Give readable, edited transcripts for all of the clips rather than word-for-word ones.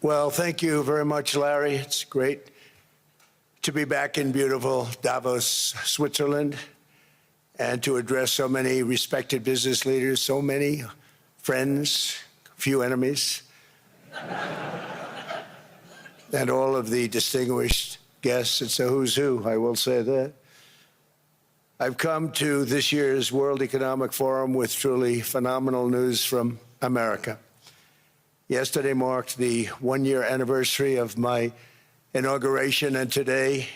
Well, thank you very much, Larry. It's great to be back in beautiful Davos, Switzerland, and to address so many respected business leaders, so many friends, few enemies, and all of the distinguished guests. It's a who's who, I will say that. I've come to this year's World Economic Forum with truly phenomenal news from America. Yesterday marked the one-year anniversary of my inauguration, and today,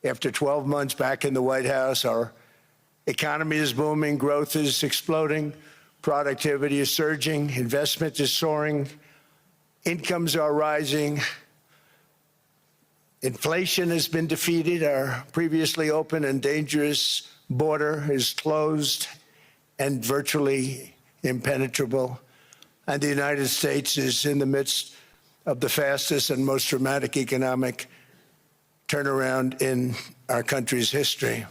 after 12 months back in the White House, our economy is booming, growth is exploding, productivity is surging, investment is soaring, incomes are rising, inflation has been defeated, our previously open and dangerous border is closed and virtually impenetrable. And the United States is in the midst of the fastest and most dramatic economic turnaround in our country's history.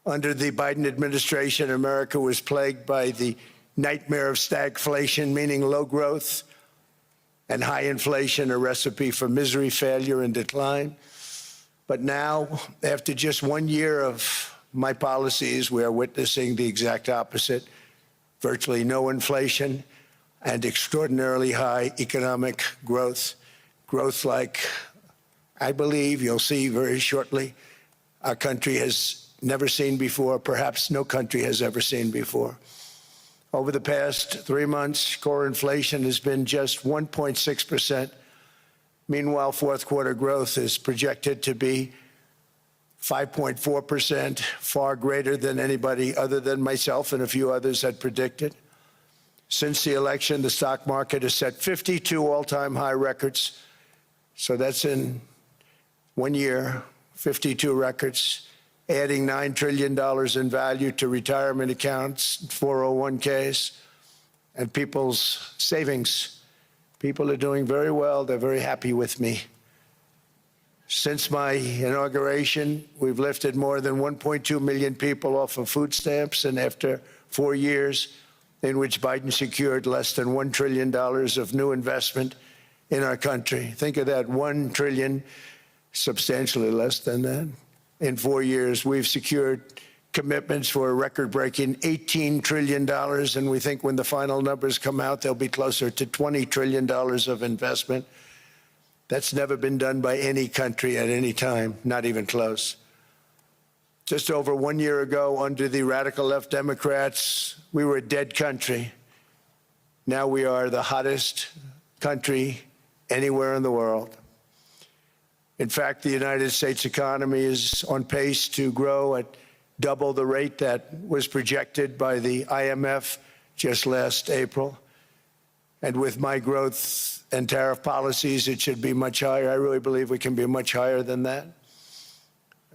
Under the Biden administration, America was plagued by the nightmare of stagflation, meaning low growth and high inflation, a recipe for misery, failure, and decline. But now, after just 1 year of my policies, we are witnessing the exact opposite: virtually no inflation and extraordinarily high economic growth. Growth like, I believe, you'll see very shortly, our country has never seen before, perhaps no country has ever seen before. Over the past 3 months, core inflation has been just 1.6%. Meanwhile, fourth quarter growth is projected to be 5.4%, far greater than anybody other than myself and a few others had predicted. Since the election, the stock market has set 52 all-time high records. So that's in 1 year, 52 records, adding $9 trillion in value to retirement accounts, 401ks, and people's savings. People are doing very well. They're very happy with me. Since my inauguration, we've lifted more than 1.2 million people off of food stamps, and after 4 years, in which Biden secured less than $1 trillion of new investment in our country. Think of that, $1 trillion, substantially less than that. In 4 years, we've secured commitments for a record-breaking $18 trillion, and we think when the final numbers come out, they'll be closer to $20 trillion of investment. That's never been done by any country at any time, not even close. Just over 1 year ago, under the radical left Democrats, we were a dead country. Now we are the hottest country anywhere in the world. In fact, the United States economy is on pace to grow at double the rate that was projected by the IMF just last April. And with my growth and tariff policies, it should be much higher. I really believe we can be much higher than that.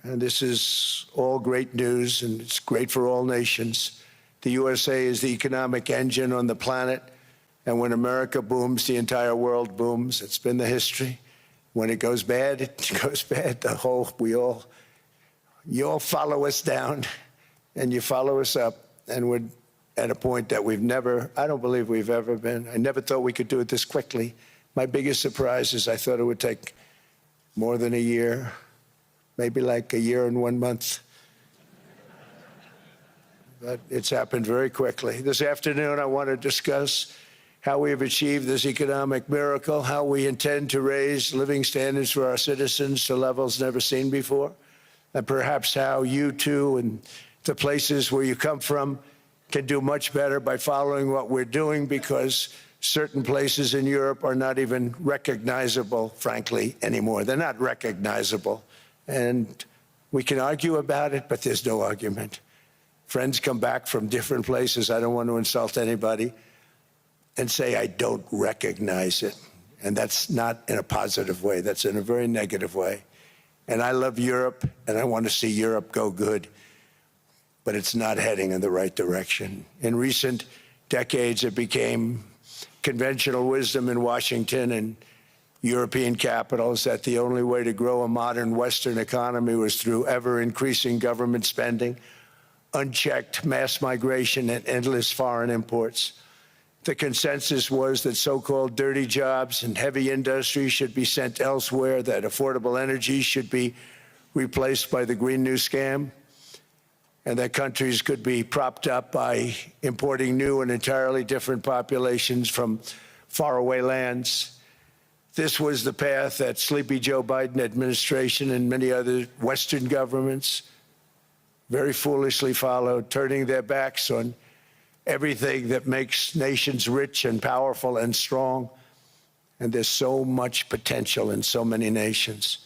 And this is all great news, and it's great for all nations. The USA is the economic engine on the planet, and when America booms, the entire world booms. It's been the history. When it goes bad, it goes bad. You all follow us down, and you follow us up, and we're at a point that I don't believe we've ever been. I never thought we could do it this quickly. My biggest surprise is I thought it would take more than a year. Maybe like a year and 1 month. But it's happened very quickly. This afternoon, I want to discuss how we have achieved this economic miracle, how we intend to raise living standards for our citizens to levels never seen before, and perhaps how you too and the places where you come from can do much better by following what we're doing, because certain places in Europe are not even recognizable, frankly, anymore. They're not recognizable. And we can argue about it, but there's no argument. Friends come back from different places. I don't want to insult anybody and say I don't recognize it. And that's not in a positive way. That's in a very negative way. And I love Europe, and I want to see Europe go good. But it's not heading in the right direction. In recent decades, it became conventional wisdom in Washington and European capitals that the only way to grow a modern Western economy was through ever-increasing government spending, unchecked mass migration, and endless foreign imports. The consensus was that so-called dirty jobs and heavy industry should be sent elsewhere, that affordable energy should be replaced by the Green New Scam, and that countries could be propped up by importing new and entirely different populations from faraway lands. This was the path that sleepy Joe Biden administration and many other Western governments very foolishly followed, turning their backs on everything that makes nations rich and powerful and strong. And there's so much potential in so many nations.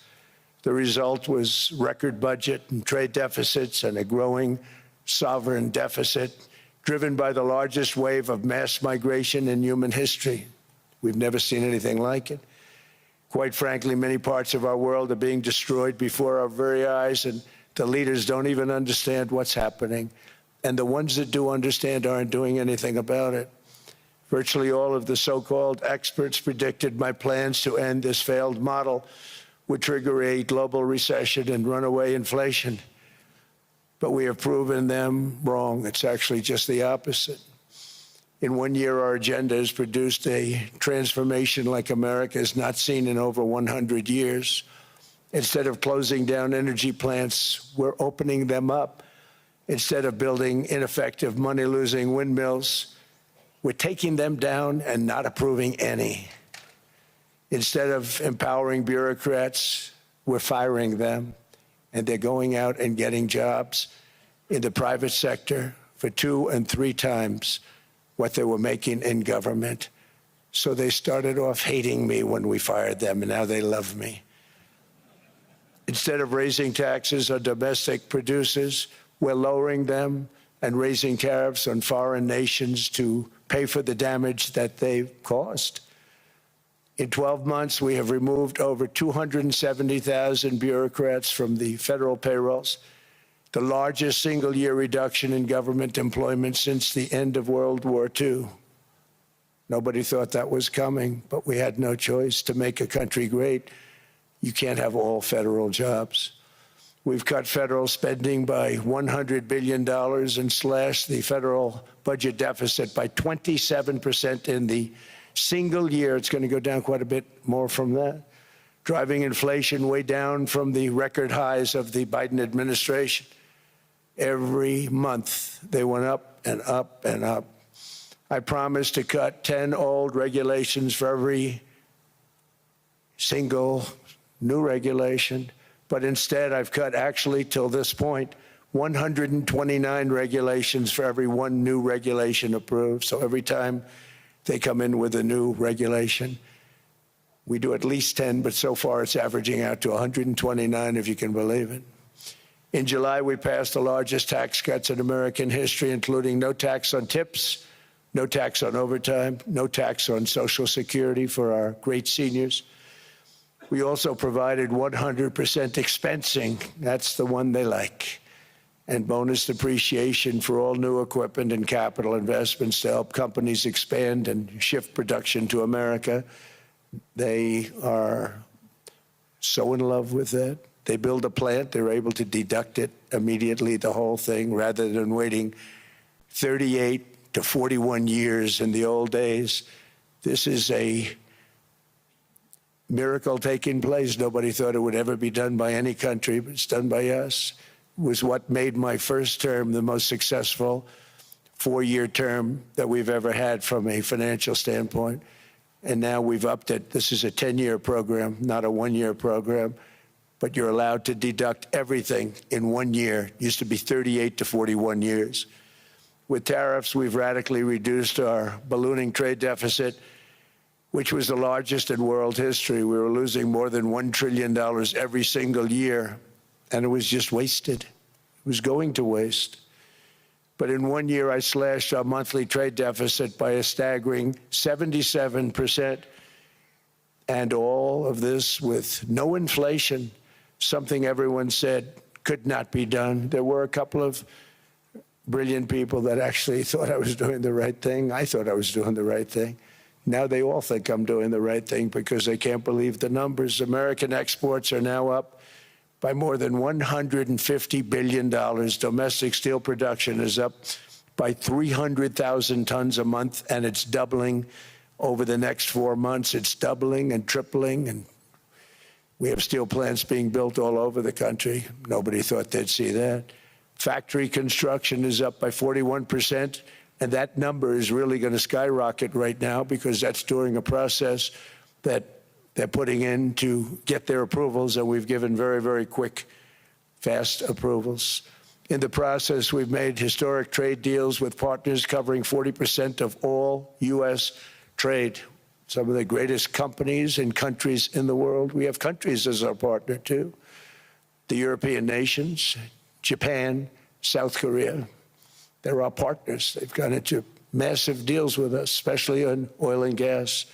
The result was record budget and trade deficits and a growing sovereign deficit driven by the largest wave of mass migration in human history. We've never seen anything like it. Quite frankly, many parts of our world are being destroyed before our very eyes, and the leaders don't even understand what's happening. And the ones that do understand aren't doing anything about it. Virtually all of the so-called experts predicted my plans to end this failed model would trigger a global recession and runaway inflation. But we have proven them wrong. It's actually just the opposite. In 1 year, our agenda has produced a transformation like America has not seen in over 100 years. Instead of closing down energy plants, we're opening them up. Instead of building ineffective, money-losing windmills, we're taking them down and not approving any. Instead of empowering bureaucrats, we're firing them, and they're going out and getting jobs in the private sector for 2 and 3 times what they were making in government. So they started off hating me when we fired them, and now they love me. Instead of raising taxes on domestic producers, we're lowering them and raising tariffs on foreign nations to pay for the damage that they've caused. In 12 months, we have removed over 270,000 bureaucrats from the federal payrolls, the largest single-year reduction in government employment since the end of World War II. Nobody thought that was coming, but we had no choice. To make a country great, you can't have all federal jobs. We've cut federal spending by $100 billion and slashed the federal budget deficit by 27% in the single year. It's going to go down quite a bit more from that, driving inflation way down from the record highs of the Biden administration. Every month, they went up and up and up. I promised to cut 10 old regulations for every single new regulation, but instead I've cut, actually, till this point, 129 regulations for every 1 new regulation approved. So every time they come in with a new regulation, we do at least 10, but so far it's averaging out to 129, if you can believe it. In July, we passed the largest tax cuts in American history, including no tax on tips, no tax on overtime, no tax on Social Security for our great seniors. We also provided 100% expensing, that's the one they like, and bonus depreciation for all new equipment and capital investments to help companies expand and shift production to America. They are so in love with that. They build a plant, they're able to deduct it immediately, the whole thing, rather than waiting 38 to 41 years in the old days. This is a miracle taking place. Nobody thought it would ever be done by any country, but it's done by us. It was what made my first term the most successful 4-year term that we've ever had from a financial standpoint. And now we've upped it. This is a 10-year program, not a 1-year program. But you're allowed to deduct everything in 1 year. It used to be 38 to 41 years. With tariffs, we've radically reduced our ballooning trade deficit, which was the largest in world history. We were losing more than $1 trillion every single year, and it was just wasted. It was going to waste. But in 1 year, I slashed our monthly trade deficit by a staggering 77%, and all of this with no inflation, something everyone said could not be done. There were a couple of brilliant people that actually thought I was doing the right thing. I thought I was doing the right thing. Now they all think I'm doing the right thing because they can't believe the numbers. American exports are now up by more than $150 billion. Domestic steel production is up by 300,000 tons a month, and it's doubling over the next 4 months. It's doubling and tripling, and we have steel plants being built all over the country. Nobody thought they'd see that. Factory construction is up by 41%, and that number is really going to skyrocket right now because that's during a process that they're putting in to get their approvals, and we've given very, very quick, fast approvals. In the process, we've made historic trade deals with partners covering 40% of all U.S. trade. Some of the greatest companies and countries in the world. We have countries as our partner, too. The European nations, Japan, South Korea. They're our partners. They've gone into massive deals with us, especially on oil and gas.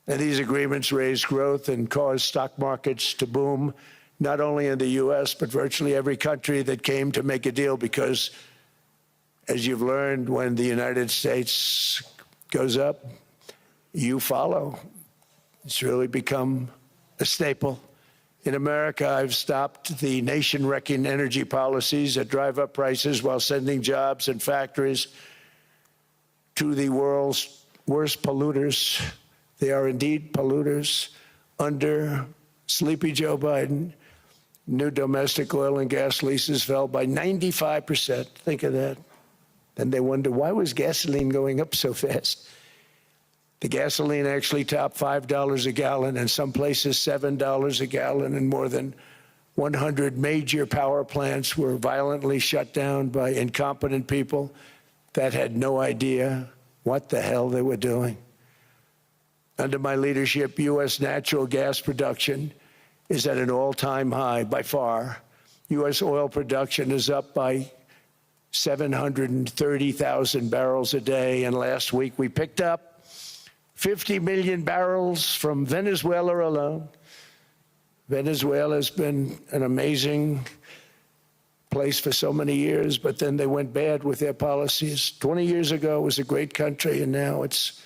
And these agreements raise growth and cause stock markets to boom, not only in the U.S., but virtually every country that came to make a deal, because, as you've learned, when the United States goes up, you follow. It's really become a staple. In America, I've stopped the nation-wrecking energy policies that drive up prices while sending jobs and factories to the world's worst polluters. They are indeed polluters. Under sleepy Joe Biden, new domestic oil and gas leases fell by 95%. Think of that. Then they wonder, why was gasoline going up so fast? The gasoline actually topped $5 a gallon, and some places $7 a gallon, and more than 100 major power plants were violently shut down by incompetent people that had no idea what the hell they were doing. Under my leadership, U.S. natural gas production is at an all-time high by far. U.S. oil production is up by 730,000 barrels a day, and last week we picked up 50 million barrels from Venezuela alone. Venezuela has been an amazing place for so many years, but then they went bad with their policies. 20 years ago, it was a great country, and now it's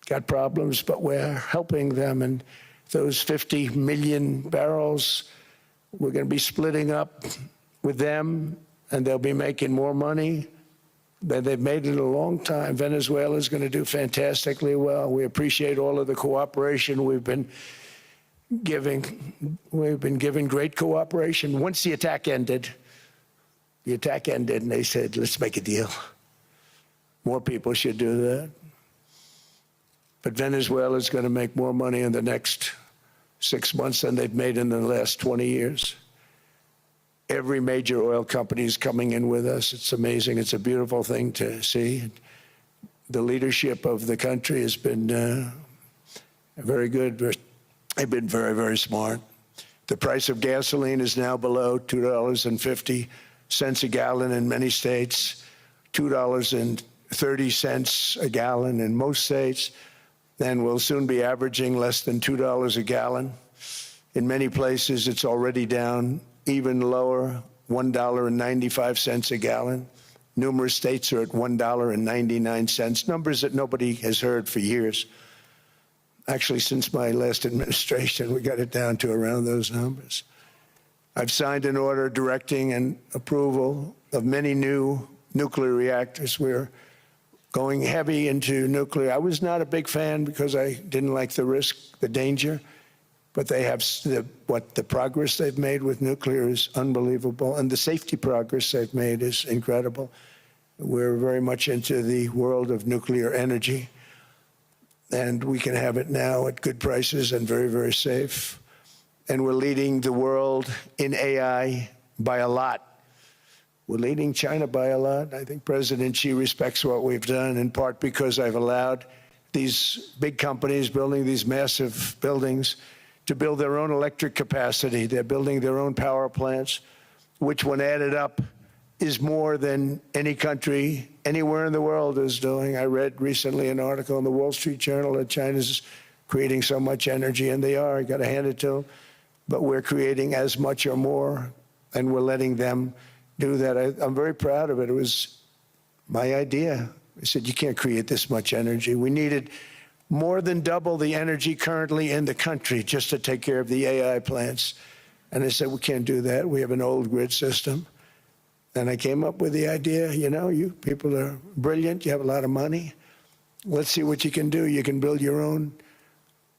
got problems, but we're helping them. And those 50 million barrels, we're going to be splitting up with them, and they'll be making more money than they've made in a long time. Venezuela is going to do fantastically well. We appreciate all of the cooperation we've been giving. We've been giving great cooperation. Once the attack ended, and they said, let's make a deal. More people should do that. But Venezuela is going to make more money in the next 6 months than they've made in the last 20 years. Every major oil company is coming in with us. It's amazing. It's a beautiful thing to see. The leadership of the country has been very good. They've been very, very smart. The price of gasoline is now below $2.50 a gallon in many states, $2.30 a gallon in most states, and we'll soon be averaging less than $2 a gallon. In many places, it's already down even lower, $1.95 a gallon. Numerous states are at $1.99, numbers that nobody has heard for years. Actually, since my last administration, we got it down to around those numbers. I've signed an order directing and approval of many new nuclear reactors. We're going heavy into nuclear. I was not a big fan because I didn't like the risk, the danger. But they have the progress they've made with nuclear is unbelievable, and the safety progress they've made is incredible. We're very much into the world of nuclear energy, and we can have it now at good prices and very, very safe. And we're leading the world in AI by a lot. We're leading China by a lot. I think President Xi respects what we've done, in part because I've allowed these big companies building these massive buildings to build their own electric capacity. They're building their own power plants, which, when added up, is more than any country anywhere in the world is doing. I read recently an article in the Wall Street Journal that China's creating so much energy, and they are. I got to hand it to them. But we're creating as much or more, and we're letting them do that. I'm very proud of it. It was my idea. I said, you can't create this much energy. We needed more than double the energy currently in the country just to take care of the AI plants. And I said, we can't do that. We have an old grid system. And I came up with the idea, you know, you people are brilliant, you have a lot of money. Let's see what you can do. You can build your own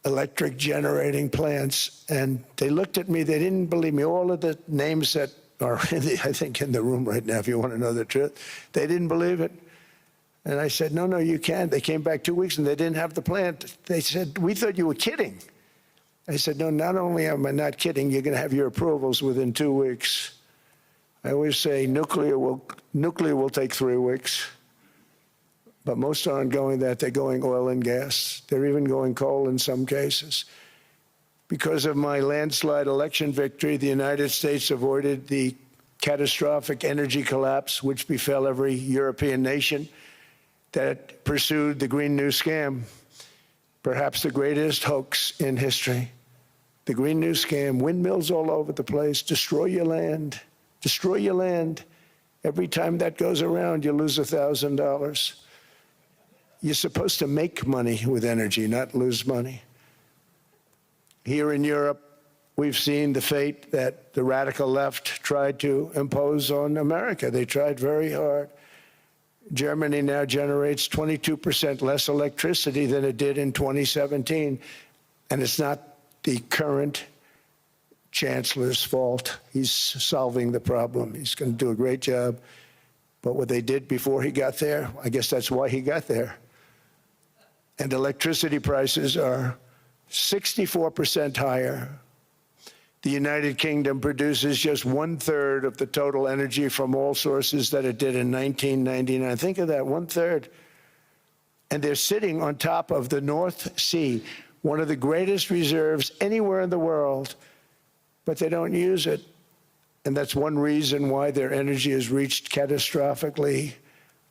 electric generating plants. And they looked at me, they didn't believe me. All of the names that are, I think, in the room right now, if you want to know the truth, they didn't believe it. And I said, no, you can't. They came back 2 weeks and they didn't have the plant. They said, we thought you were kidding. I said, no, not only am I not kidding, you're going to have your approvals within 2 weeks. I always say nuclear will take 3 weeks, but most aren't going that. They're going oil and gas. They're even going coal in some cases. Because of my landslide election victory, the United States avoided the catastrophic energy collapse which befell every European nation that pursued the Green New Scam, perhaps the greatest hoax in history. The Green New Scam, windmills all over the place, destroy your land. Destroy your land. Every time that goes around, you lose $1,000. You're supposed to make money with energy, not lose money. Here in Europe, we've seen the fate that the radical left tried to impose on America. They tried very hard. Germany now generates 22% less electricity than it did in 2017, and it's not the current chancellor's fault. He's solving the problem. He's going to do a great job. But what they did before he got there, I guess that's why he got there. And electricity prices are 64% higher. The United Kingdom produces just 1/3 of the total energy from all sources that it did in 1999. Think of that, 1/3. And they're sitting on top of the North Sea, one of the greatest reserves anywhere in the world, but they don't use it. And that's one reason why their energy has reached catastrophically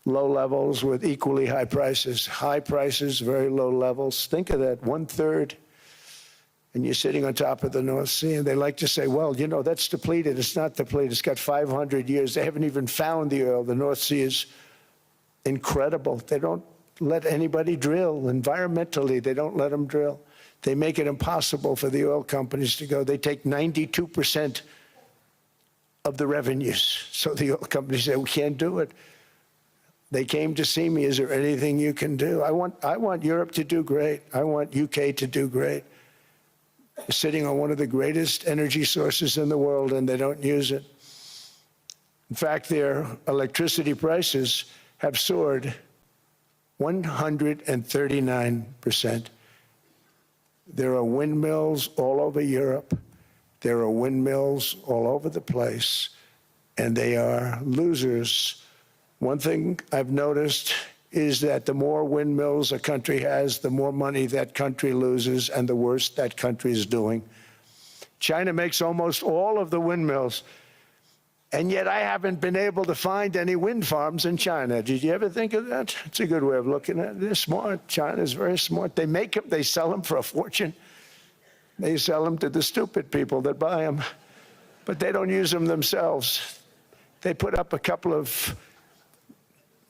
low levels with equally high prices. High prices, very low levels. Think of that, 1/3. And you're sitting on top of the North Sea, and they like to say, well, you know, that's depleted. It's not depleted. It's got 500 years. They haven't even found the oil. The North Sea is incredible. They don't let anybody drill. Environmentally, they don't let them drill. They make it impossible for the oil companies to go. They take 92% of the revenues. So the oil companies say, we can't do it. They came to see me. Is there anything you can do? I want Europe to do great. I want UK to do great. They're sitting on one of the greatest energy sources in the world, and they don't use it. In fact, their electricity prices have soared 139%. There are windmills all over Europe. There are windmills all over the place, and they are losers. One thing I've noticed is that the more windmills a country has, the more money that country loses and the worse that country is doing. China makes almost all of the windmills, and yet I haven't been able to find any wind farms in China. Did you ever think of that? It's a good way of looking at it. They're smart. China's very smart. They make them, they sell them for a fortune. They sell them to the stupid people that buy them, but they don't use them themselves. They put up a couple of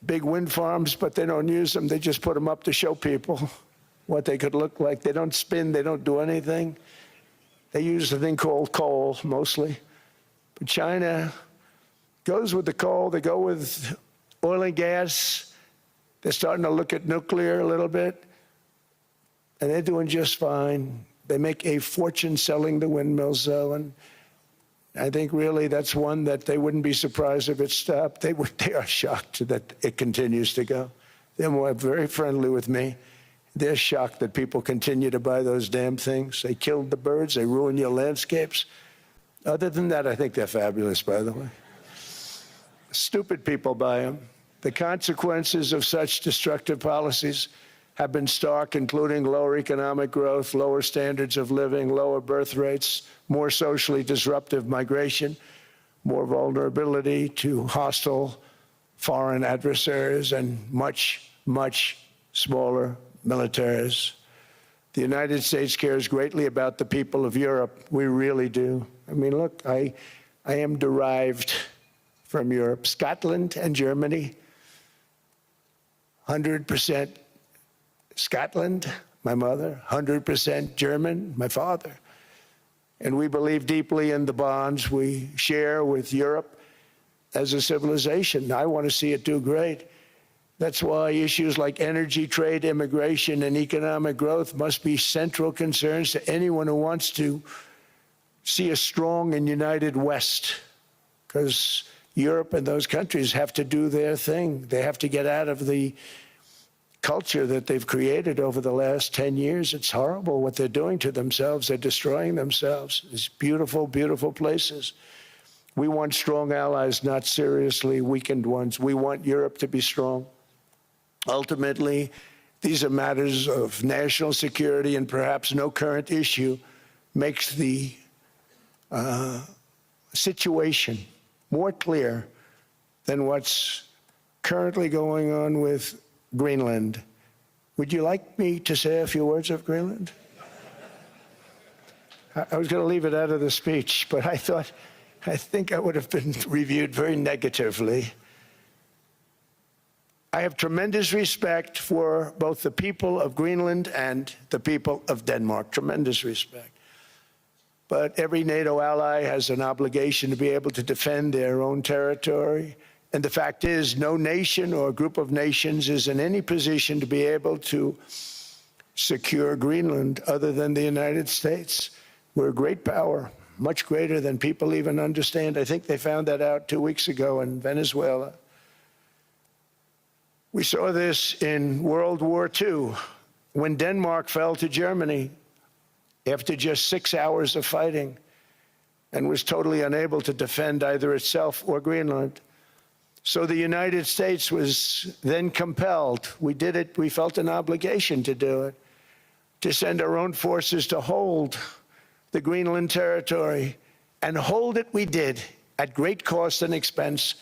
big wind farms, but they don't use them. They just put them up to show people what they could look like. They don't spin. They don't do anything. They use a thing called coal, mostly. But China goes with the coal. They go with oil and gas. They're starting to look at nuclear a little bit, and they're doing just fine. They make a fortune selling the windmills, though, and I think really that's one that they wouldn't be surprised if it stopped. They are shocked that it continues to go. They're very friendly with me. They're shocked that people continue to buy those damn things. They killed the birds. They ruin your landscapes. Other than that, I think they're fabulous, by the way. Stupid people buy them. The consequences of such destructive policies have been stark, including lower economic growth, lower standards of living, lower birth rates, more socially disruptive migration, more vulnerability to hostile foreign adversaries, and much, much smaller militaries. The United States cares greatly about the people of Europe. We really do. I mean, look, I am derived from Europe. Scotland and Germany, 100% Scotland, my mother, 100% German, my father. And we believe deeply in the bonds we share with Europe. as a civilization. I want to see it do great. That's why issues like energy, trade, immigration, and economic growth must be central concerns to anyone who wants to see a strong and united West, because Europe and those countries have to do their thing. They have to get out of the culture that they've created over the last 10 years. It's horrible what they're doing to themselves. They're destroying themselves. These beautiful, beautiful places. We want strong allies, not seriously weakened ones. We want Europe to be strong. Ultimately, these are matters of national security, and perhaps no current issue makes the situation more clear than what's currently going on with Greenland. Would you like me to say a few words of Greenland? I was going to leave it out of the speech, but I think I would have been reviewed very negatively. I have tremendous respect for both the people of Greenland and the people of Denmark, tremendous respect. But every NATO ally has an obligation to be able to defend their own territory. And the fact is, no nation or group of nations is in any position to be able to secure Greenland other than the United States. We're a great power, much greater than people even understand. I think they found that out 2 weeks ago in Venezuela. We saw this in World War II, when Denmark fell to Germany after just 6 hours of fighting and was totally unable to defend either itself or Greenland. So the United States was then compelled, we did it, we felt an obligation to do it, to send our own forces to hold the Greenland territory, and hold it we did at great cost and expense.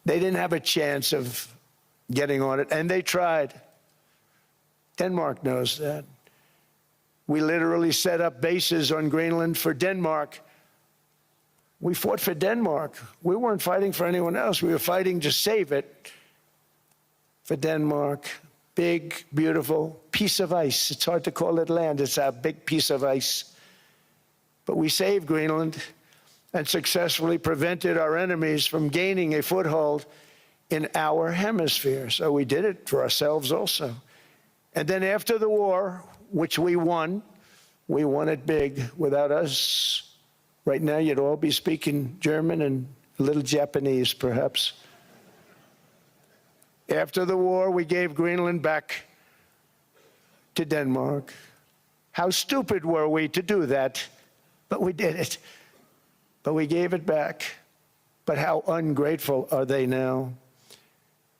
They didn't have a chance of getting on it, and they tried. Denmark knows that. We literally set up bases on Greenland for Denmark. We fought for Denmark. We weren't fighting for anyone else. We were fighting to save it for Denmark. Big, beautiful piece of ice. It's hard to call it land. It's a big piece of ice. But we saved Greenland and successfully prevented our enemies from gaining a foothold in our hemisphere. So we did it for ourselves also. And then after the war, which we won it big. Without us, right now you'd all be speaking German and a little Japanese, perhaps. After the war, we gave Greenland back to Denmark. How stupid were we to do that? But we did it. But we gave it back. But how ungrateful are they now?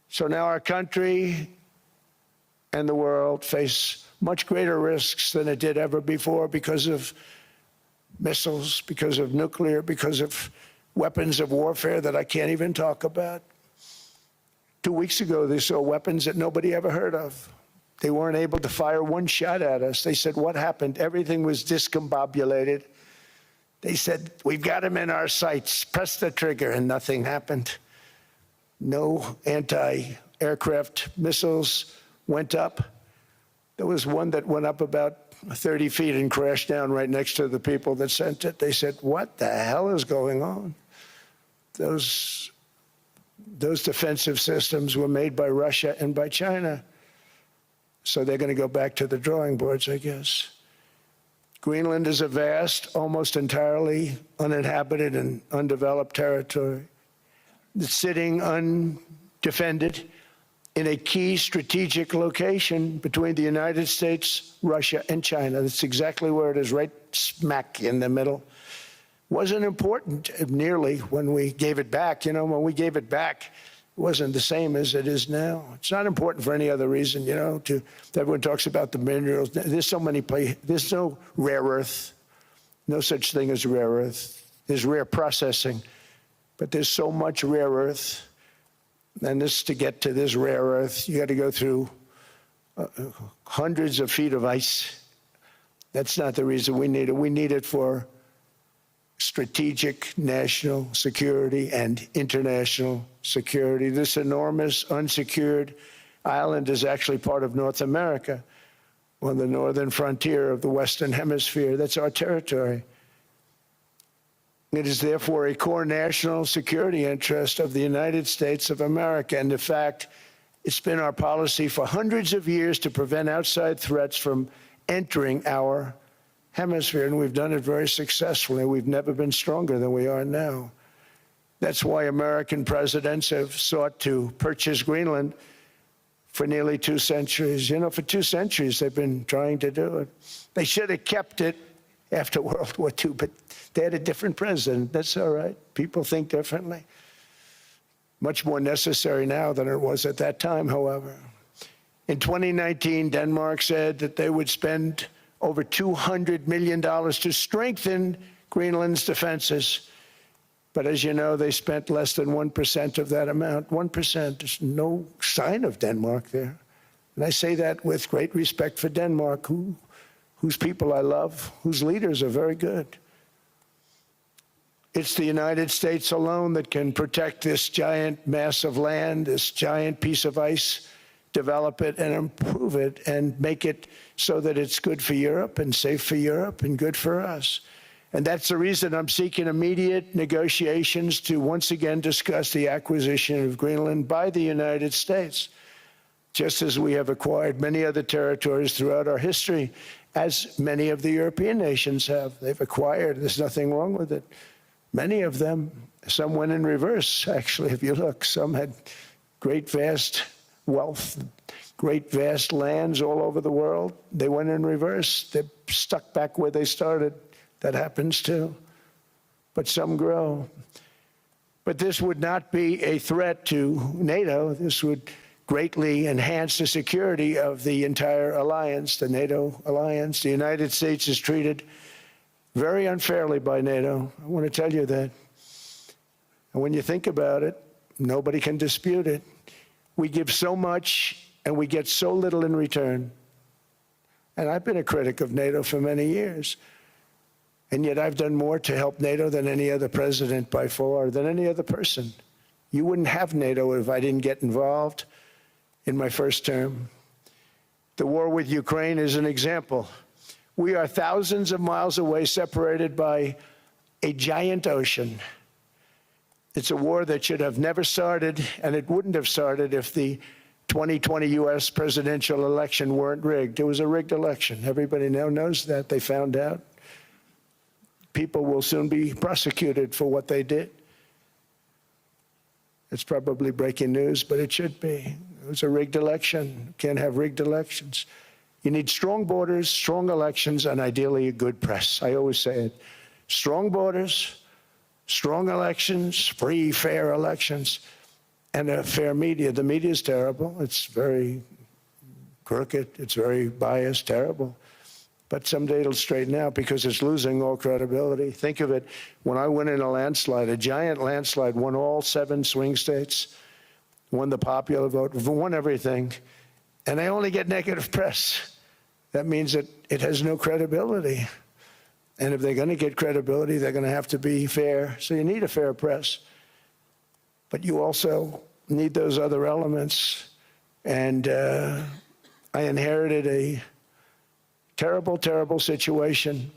So now our country and the world face much greater risks than it did ever before because of missiles, because of nuclear, because of weapons of warfare that I can't even talk about. 2 weeks ago, they saw weapons that nobody ever heard of. They weren't able to fire one shot at us. They said, what happened? Everything was discombobulated. They said, we've got them in our sights. Press the trigger, and nothing happened. No anti-aircraft missiles went up. There was one that went up about 30 feet and crashed down right next to the people that sent it. They said, what the hell is going on? Those defensive systems were made by Russia and by China. So they're going to go back to the drawing boards, I guess. Greenland is a vast, almost entirely uninhabited and undeveloped territory. It's sitting undefended in a key strategic location between the United States, Russia, and China. That's exactly where it is, right smack in the middle. Wasn't important nearly when we gave it back. You know, when we gave it back, it wasn't the same as it is now. It's not important for any other reason, you know, everyone talks about the minerals. There's so many places. There's no rare earth, no such thing as rare earth. There's rare processing, but there's so much rare earth. And to get to this rare earth, you got to go through hundreds of feet of ice. That's not the reason we need it. We need it for strategic national security and international security. This enormous unsecured island is actually part of North America, on the northern frontier of the Western Hemisphere. That's our territory. It is therefore a core national security interest of the United States of America. And in fact, it's been our policy for hundreds of years to prevent outside threats from entering our hemisphere, and we've done it very successfully. We've never been stronger than we are now. That's why American presidents have sought to purchase Greenland for nearly 2 centuries. You know, for 2 centuries they've been trying to do it. They should have kept it after World War II, but they had a different president. That's all right. People think differently. Much more necessary now than it was at that time, however. In 2019, Denmark said that they would spend over $200 million to strengthen Greenland's defenses. But as you know, they spent less than 1% of that amount. 1%. There's no sign of Denmark there. And I say that with great respect for Denmark, whose people I love, whose leaders are very good. It's the United States alone that can protect this giant mass of land, this giant piece of ice, develop it and improve it and make it so that it's good for Europe and safe for Europe and good for us. And that's the reason I'm seeking immediate negotiations to once again discuss the acquisition of Greenland by the United States, just as we have acquired many other territories throughout our history, as many of the European nations have. They've acquired, there's nothing wrong with it. Many of them, some went in reverse, actually, if you look. Some had great, vast wealth, great, vast lands all over the world. They went in reverse. They're stuck back where they started. That happens too. But some grow. But this would not be a threat to NATO. This would greatly enhance the security of the entire alliance, the NATO alliance. The United States is treated very unfairly by NATO. I want to tell you that. And when you think about it, nobody can dispute it. We give so much and we get so little in return. And I've been a critic of NATO for many years. And yet I've done more to help NATO than any other president by far, than any other person. You wouldn't have NATO if I didn't get involved in my first term. The war with Ukraine is an example. We are thousands of miles away, separated by a giant ocean. It's a war that should have never started, and it wouldn't have started if the 2020 U.S. presidential election weren't rigged. It was a rigged election. Everybody now knows that. They found out. People will soon be prosecuted for what they did. It's probably breaking news, but it should be. It was a rigged election. You can't have rigged elections. You need strong borders, strong elections, and ideally a good press. I always say it. Strong borders, strong elections, free, fair elections, and a fair media. The media is terrible. It's very crooked. It's very biased, terrible. But someday it'll straighten out because it's losing all credibility. Think of it. When I went in a landslide, a giant landslide, won all 7 swing states, won the popular vote, won everything, and I only get negative press. That means that it has no credibility. And if they're going to get credibility, they're going to have to be fair. So you need a fair press. But you also need those other elements. And I inherited a terrible, terrible situation.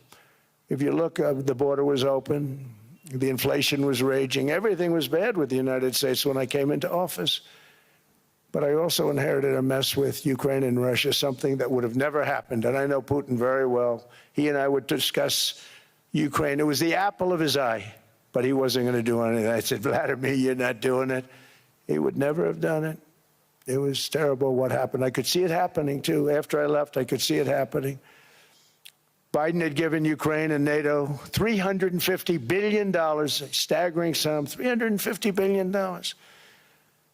If you look, the border was open. The inflation was raging. Everything was bad with the United States when I came into office. But I also inherited a mess with Ukraine and Russia, something that would have never happened. And I know Putin very well. He and I would discuss Ukraine. It was the apple of his eye, but he wasn't going to do anything. I said, Vladimir, you're not doing it. He would never have done it. It was terrible what happened. I could see it happening, too. After I left, I could see it happening. Biden had given Ukraine and NATO $350 billion, a staggering sum, $350 billion.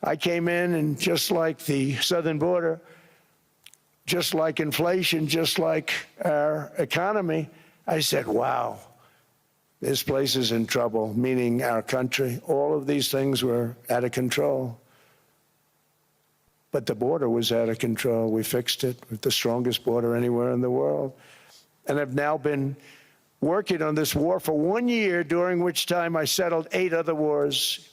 I came in, and just like the southern border, just like inflation, just like our economy, I said, wow, this place is in trouble, meaning our country. All of these things were out of control. But the border was out of control. We fixed it with the strongest border anywhere in the world. And I've now been working on this war for 1 year, during which time I settled 8 other wars.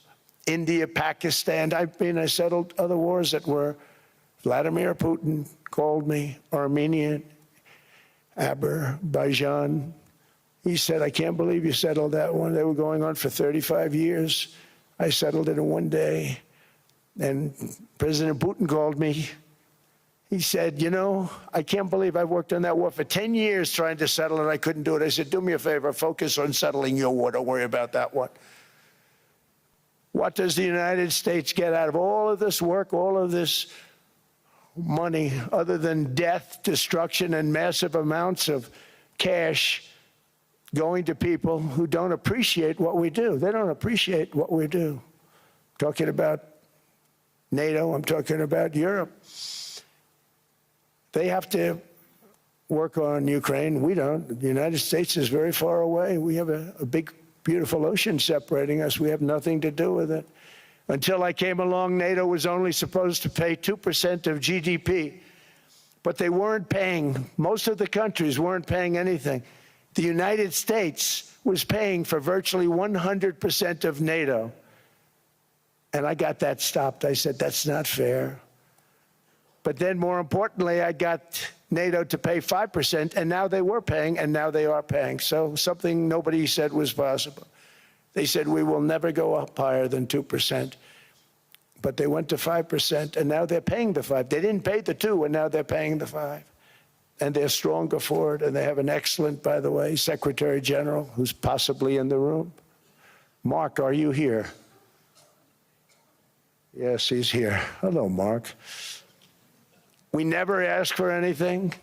India, Pakistan. I settled other wars that were Vladimir Putin called me, Armenia, Azerbaijan, He said, I can't believe you settled that one. They were going on for 35 years. I settled it in one day. And President Putin called me. He said, you know, I can't believe I've worked on that war for 10 years trying to settle it. I couldn't do it. I said, do me a favor, focus on settling your war. Don't worry about that one. What does the United States get out of all of this work, all of this money, other than death, destruction, and massive amounts of cash going to people who don't appreciate what we do? They don't appreciate what we do. I'm talking about NATO, I'm talking about Europe. They have to work on Ukraine. We don't. The United States is very far away. We have a big, beautiful ocean separating us. We have nothing to do with it. Until I came along, NATO was only supposed to pay 2% of GDP, but they weren't paying. Most of the countries weren't paying anything. The United States was paying for virtually 100% of NATO. And I got that stopped. I said, that's not fair. But then, more importantly, I got NATO to pay 5%, and now they were paying, and now they are paying. So something nobody said was possible. They said, we will never go up higher than 2%. But they went to 5%, and now they're paying the 5. They didn't pay the 2, and now they're paying the 5. And they're stronger for it, and they have an excellent, by the way, Secretary General, who's possibly in the room. Mark, are you here? Yes, he's here. Hello, Mark. We never asked for anything,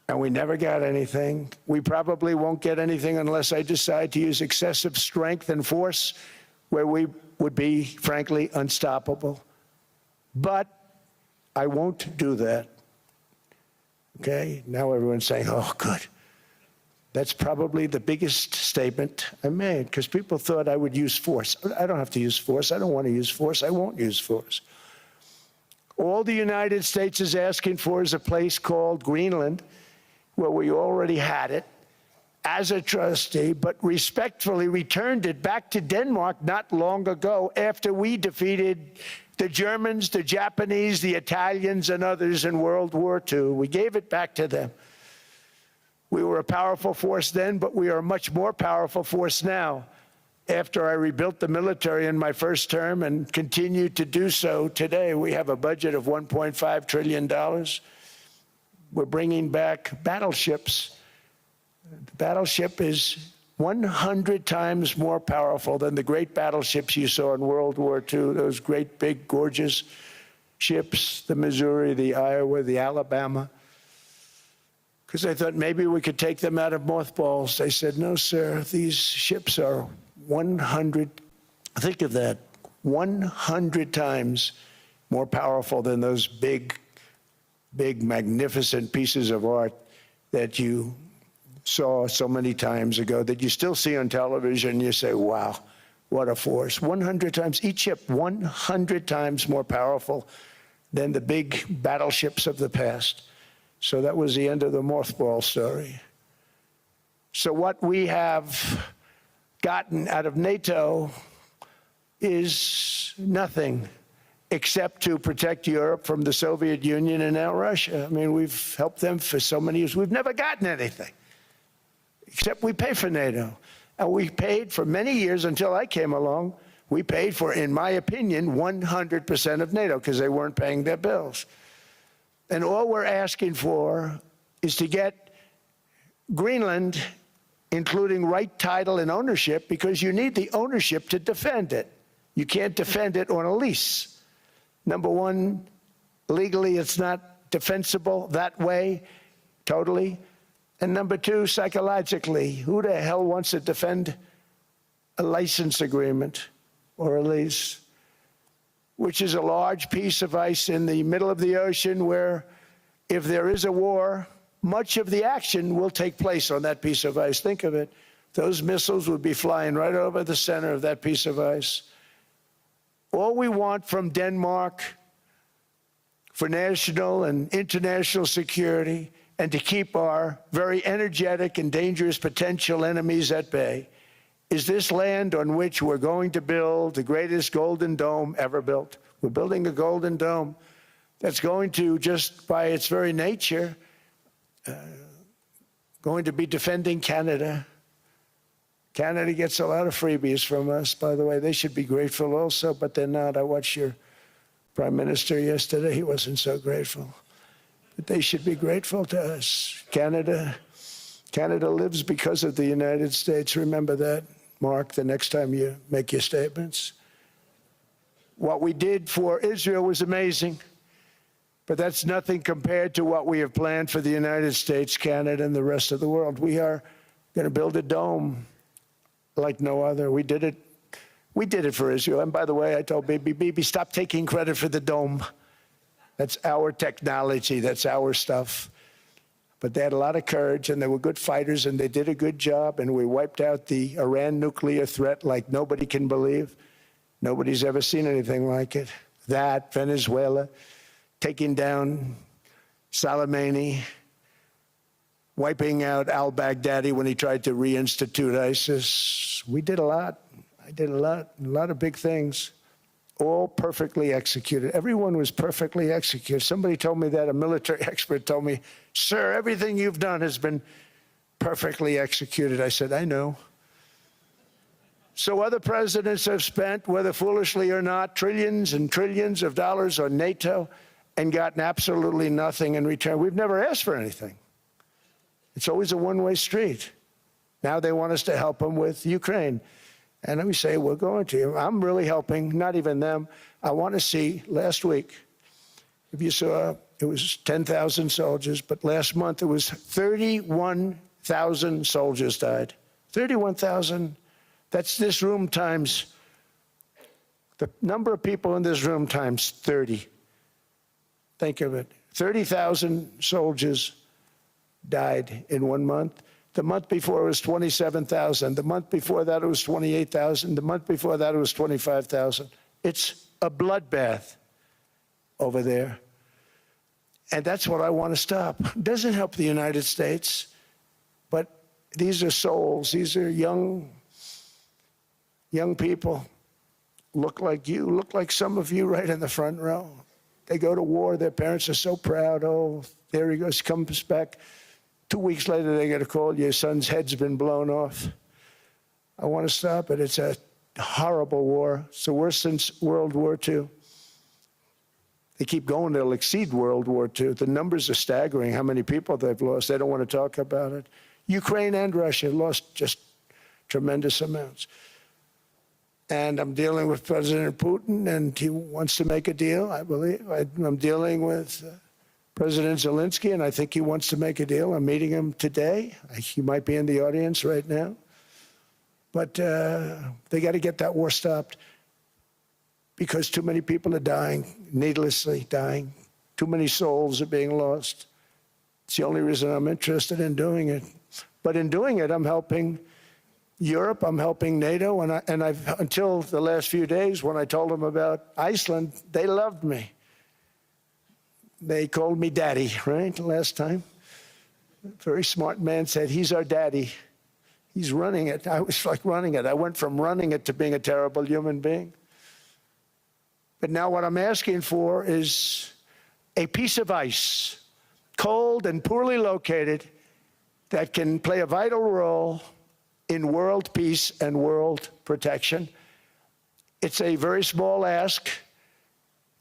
and we never got anything. We probably won't get anything unless I decide to use excessive strength and force, where we would be, frankly, unstoppable. But I won't do that. Okay? Now everyone's saying, oh, good. That's probably the biggest statement I made, because people thought I would use force. I don't have to use force. I don't want to use force. I won't use force. All the United States is asking for is a place called Greenland, where we already had it as a trustee, but respectfully returned it back to Denmark not long ago after we defeated the Germans, the Japanese, the Italians, and others in World War II. We gave it back to them. We were a powerful force then, but we are a much more powerful force now, after I rebuilt the military in my first term and continue to do so today. We have a budget of $1.5 trillion. We're bringing back battleships. The battleship is 100 times more powerful than the great battleships you saw in World War II, those great, big, gorgeous ships, the Missouri, the Iowa, the Alabama. Because I thought maybe we could take them out of mothballs. They said, no, sir, these ships are 100, think of that, 100 times more powerful than those big, big, magnificent pieces of art that you saw so many times ago, that you still see on television. You say, wow, what a force. 100 times, each ship 100 times more powerful than the big battleships of the past. So that was the end of the mothball story. So what we have gotten out of NATO is nothing except to protect Europe from the Soviet Union and now Russia. I mean, we've helped them for so many years. We've never gotten anything, except we pay for NATO. And we paid for many years until I came along. We paid for, in my opinion, 100% of NATO because they weren't paying their bills. And all we're asking for is to get Greenland, including right title and ownership, because you need the ownership to defend it. You can't defend it on a lease. Number one, legally it's not defensible that way, totally. And number two, psychologically, who the hell wants to defend a license agreement or a lease, which is a large piece of ice in the middle of the ocean where, if there is a war, much of the action will take place on that piece of ice. Think of it. Those missiles would be flying right over the center of that piece of ice. All we want from Denmark for national and international security and to keep our very energetic and dangerous potential enemies at bay is this land on which we're going to build the greatest golden dome ever built. We're building a golden dome that's going to, just by its very nature, going to be defending Canada. Canada gets a lot of freebies from us, by the way. They should be grateful also, but they're not. I watched your Prime Minister yesterday. He wasn't so grateful. But they should be grateful to us. Canada lives because of the United States. Remember that, Mark, the next time you make your statements. What we did for Israel was amazing, but that's nothing compared to what we have planned for the United States, Canada, and the rest of the world. We are going to build a dome like no other. We did it for Israel. And by the way, I told Bibi, stop taking credit for the dome. That's our technology. That's our stuff. But they had a lot of courage, and they were good fighters, and they did a good job, and we wiped out the Iran nuclear threat like nobody can believe. Nobody's ever seen anything like it. That, Venezuela, taking down Soleimani, wiping out al-Baghdadi when he tried to reinstitute ISIS. We did a lot. I did a lot of big things, all perfectly executed. Everyone was perfectly executed. Somebody told me that, a military expert told me, sir, everything you've done has been perfectly executed. I said, I know. So other presidents have spent, whether foolishly or not, trillions and trillions of dollars on NATO and gotten absolutely nothing in return. We've never asked for anything. It's always a one-way street. Now they want us to help them with Ukraine. And we say, we're going to. I'm really helping, not even them. I want to see, last week, if you saw, it was 10,000 soldiers, but last month it was 31,000 soldiers died. 31,000. That's this room times, the number of people in this room times 30. Think of it. 30,000 soldiers died in 1 month. The month before it was 27,000. The month before that it was 28,000. The month before that it was 25,000. It's a bloodbath over there. And that's what I want to stop. It doesn't help the United States, but these are souls. These are young people. Look like you, look like some of you right in the front row. They go to war. Their parents are so proud. Oh, there he goes, comes back. 2 weeks later, they get a call, your son's head's been blown off. I want to stop it. It's a horrible war. It's the worst since World War II. They keep going, they'll exceed World War II. The numbers are staggering, how many people they've lost. They don't want to talk about it. Ukraine and Russia lost just tremendous amounts. And I'm dealing with President Putin, and he wants to make a deal, I believe. I'm dealing with President Zelensky, and I think he wants to make a deal. I'm meeting him today. He might be in the audience right now. But they got to get that war stopped because too many people are dying, needlessly dying. Too many souls are being lost. It's the only reason I'm interested in doing it. But in doing it, I'm helping Europe, I'm helping NATO, and I've until the last few days when I told them about Iceland, they loved me. They called me daddy, right, last time. A very smart man said, he's our daddy. He's running it. I was like running it. I went from running it to being a terrible human being. But now what I'm asking for is a piece of ice, cold and poorly located, that can play a vital role in world peace and world protection. It's a very small ask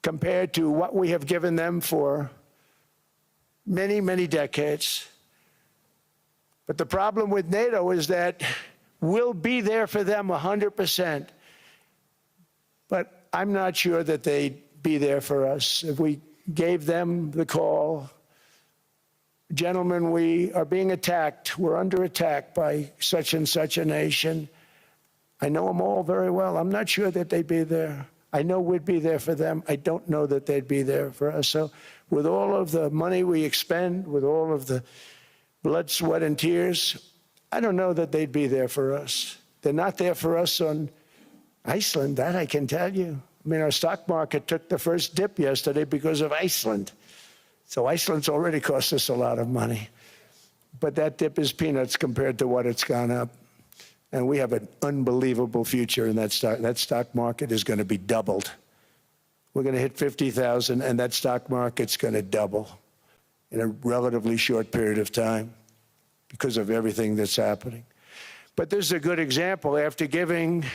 compared to what we have given them for many, many decades. But the problem with NATO is that we'll be there for them 100%. But I'm not sure that they'd be there for us if we gave them the call. Gentlemen, we are being attacked. We're under attack by such and such a nation. I know them all very well. I'm not sure that they'd be there. I know we'd be there for them. I don't know that they'd be there for us. So with all of the money we expend, with all of the blood, sweat, and tears, I don't know that they'd be there for us. They're not there for us on Iceland, that I can tell you. I mean, our stock market took the first dip yesterday because of Iceland. So Iceland's already cost us a lot of money. But that dip is peanuts compared to what it's gone up. And we have an unbelievable future in that stock. That stock market is going to be doubled. We're going to hit 50,000, and that stock market's going to double in a relatively short period of time. because of everything that's happening. But this is a good example. After giving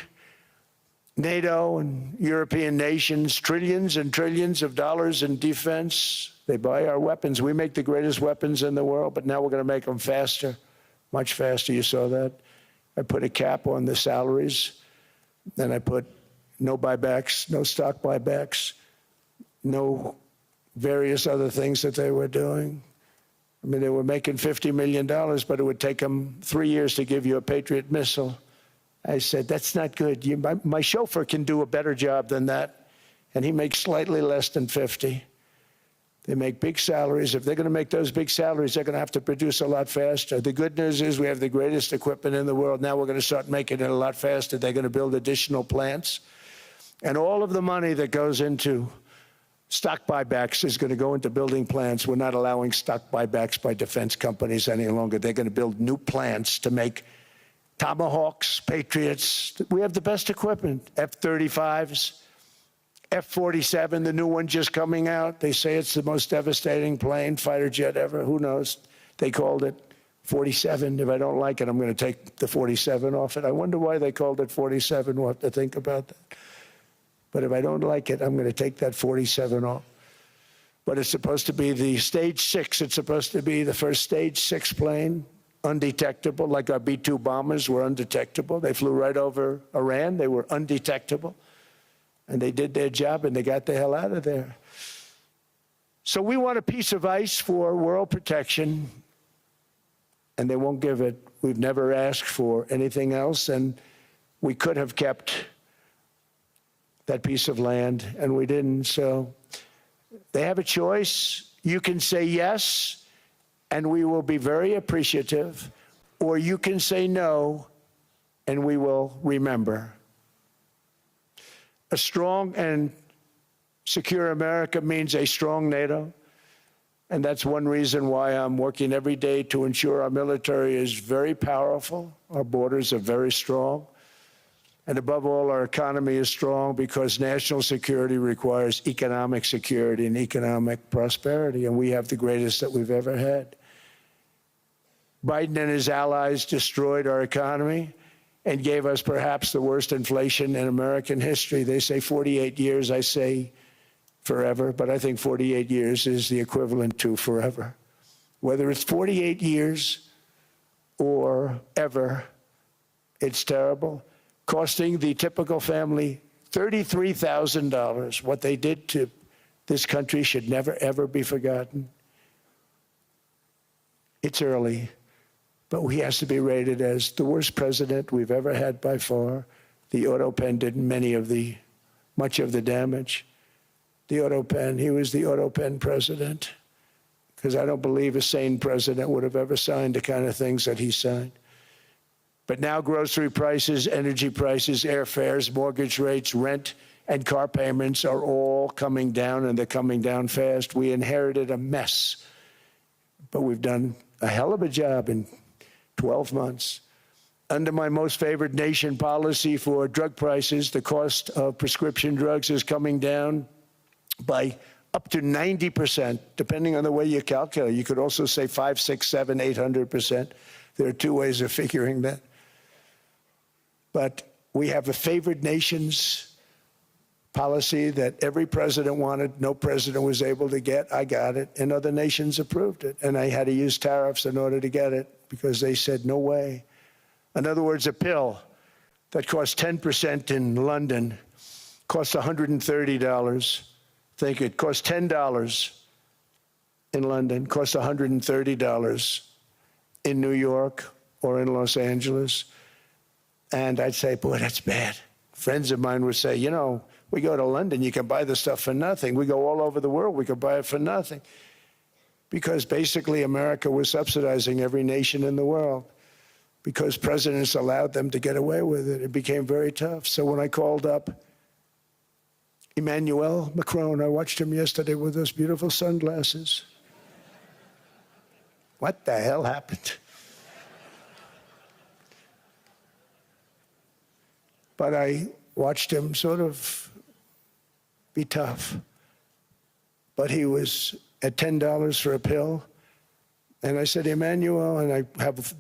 NATO and European nations trillions and trillions of dollars in defense, they buy our weapons. We make the greatest weapons in the world, but now we're going to make them faster, much faster. You saw that. I put a cap on the salaries. Then I put no buybacks, no stock buybacks, no various other things that they were doing. I mean, they were making $50 million, but it would take them 3 years to give you a Patriot missile. I said, that's not good. My chauffeur can do a better job than that, and he makes slightly less than 50. They make big salaries. If they're going to make those big salaries, they're going to have to produce a lot faster. The good news is we have the greatest equipment in the world. Now we're going to start making it a lot faster. They're going to build additional plants. And all of the money that goes into stock buybacks is going to go into building plants. We're not allowing stock buybacks by defense companies any longer. They're going to build new plants to make Tomahawks, Patriots. We have the best equipment, F-35s. F-47, the new one just coming out. They say it's the most devastating plane, fighter jet ever. Who knows? They called it 47. If I don't like it, I'm going to take the 47 off it. I wonder why they called it 47. We'll have to think about that. But if I don't like it, I'm going to take that 47 off. But it's supposed to be the Stage 6. It's supposed to be the first Stage 6 plane, undetectable, like our B-2 bombers were undetectable. They flew right over Iran. They were undetectable. And they did their job, and they got the hell out of there. So we want a piece of ice for world protection, and they won't give it. We've never asked for anything else, and we could have kept that piece of land, and we didn't. So they have a choice. You can say yes, and we will be very appreciative, or you can say no, and we will remember. A strong and secure America means a strong NATO, and that's one reason why I'm working every day to ensure our military is very powerful, our borders are very strong, and above all, our economy is strong because national security requires economic security and economic prosperity, and we have the greatest that we've ever had. Biden and his allies destroyed our economy and gave us perhaps the worst inflation in American history. They say 48 years, I say forever, but I think 48 years is the equivalent to forever. Whether it's 48 years or ever, it's terrible, costing the typical family $33,000. What they did to this country should never, ever be forgotten. It's early, but he has to be rated as the worst president we've ever had by far. The auto pen did much of the damage. The auto pen, he was the auto pen president, because I don't believe a sane president would have ever signed the kind of things that he signed. But now grocery prices, energy prices, airfares, mortgage rates, rent, and car payments are all coming down, and they're coming down fast. We inherited a mess, but we've done a hell of a job in 12 months. Under my most favored nation policy for drug prices, the cost of prescription drugs is coming down by up to 90%, depending on the way you calculate. You could also say 5, 6, 7, 800%. There are two ways of figuring that. But we have a favored nations policy that every president wanted, no president was able to get. I got it, and other nations approved it. And I had to use tariffs in order to get it because they said, no way. In other words, a pill that costs 10% in London costs $130. Think it costs $10 in London, costs $130 in New York or in Los Angeles. And I'd say, boy, that's bad. Friends of mine would say, you know, we go to London, you can buy the stuff for nothing. We go all over the world, we could buy it for nothing. Because basically America was subsidizing every nation in the world because presidents allowed them to get away with it. It became very tough. So when I called up Emmanuel Macron, I watched him yesterday with those beautiful sunglasses. What the hell happened? But I watched him sort of be tough. But he was at $10 for a pill, And I said, Emmanuel, and I have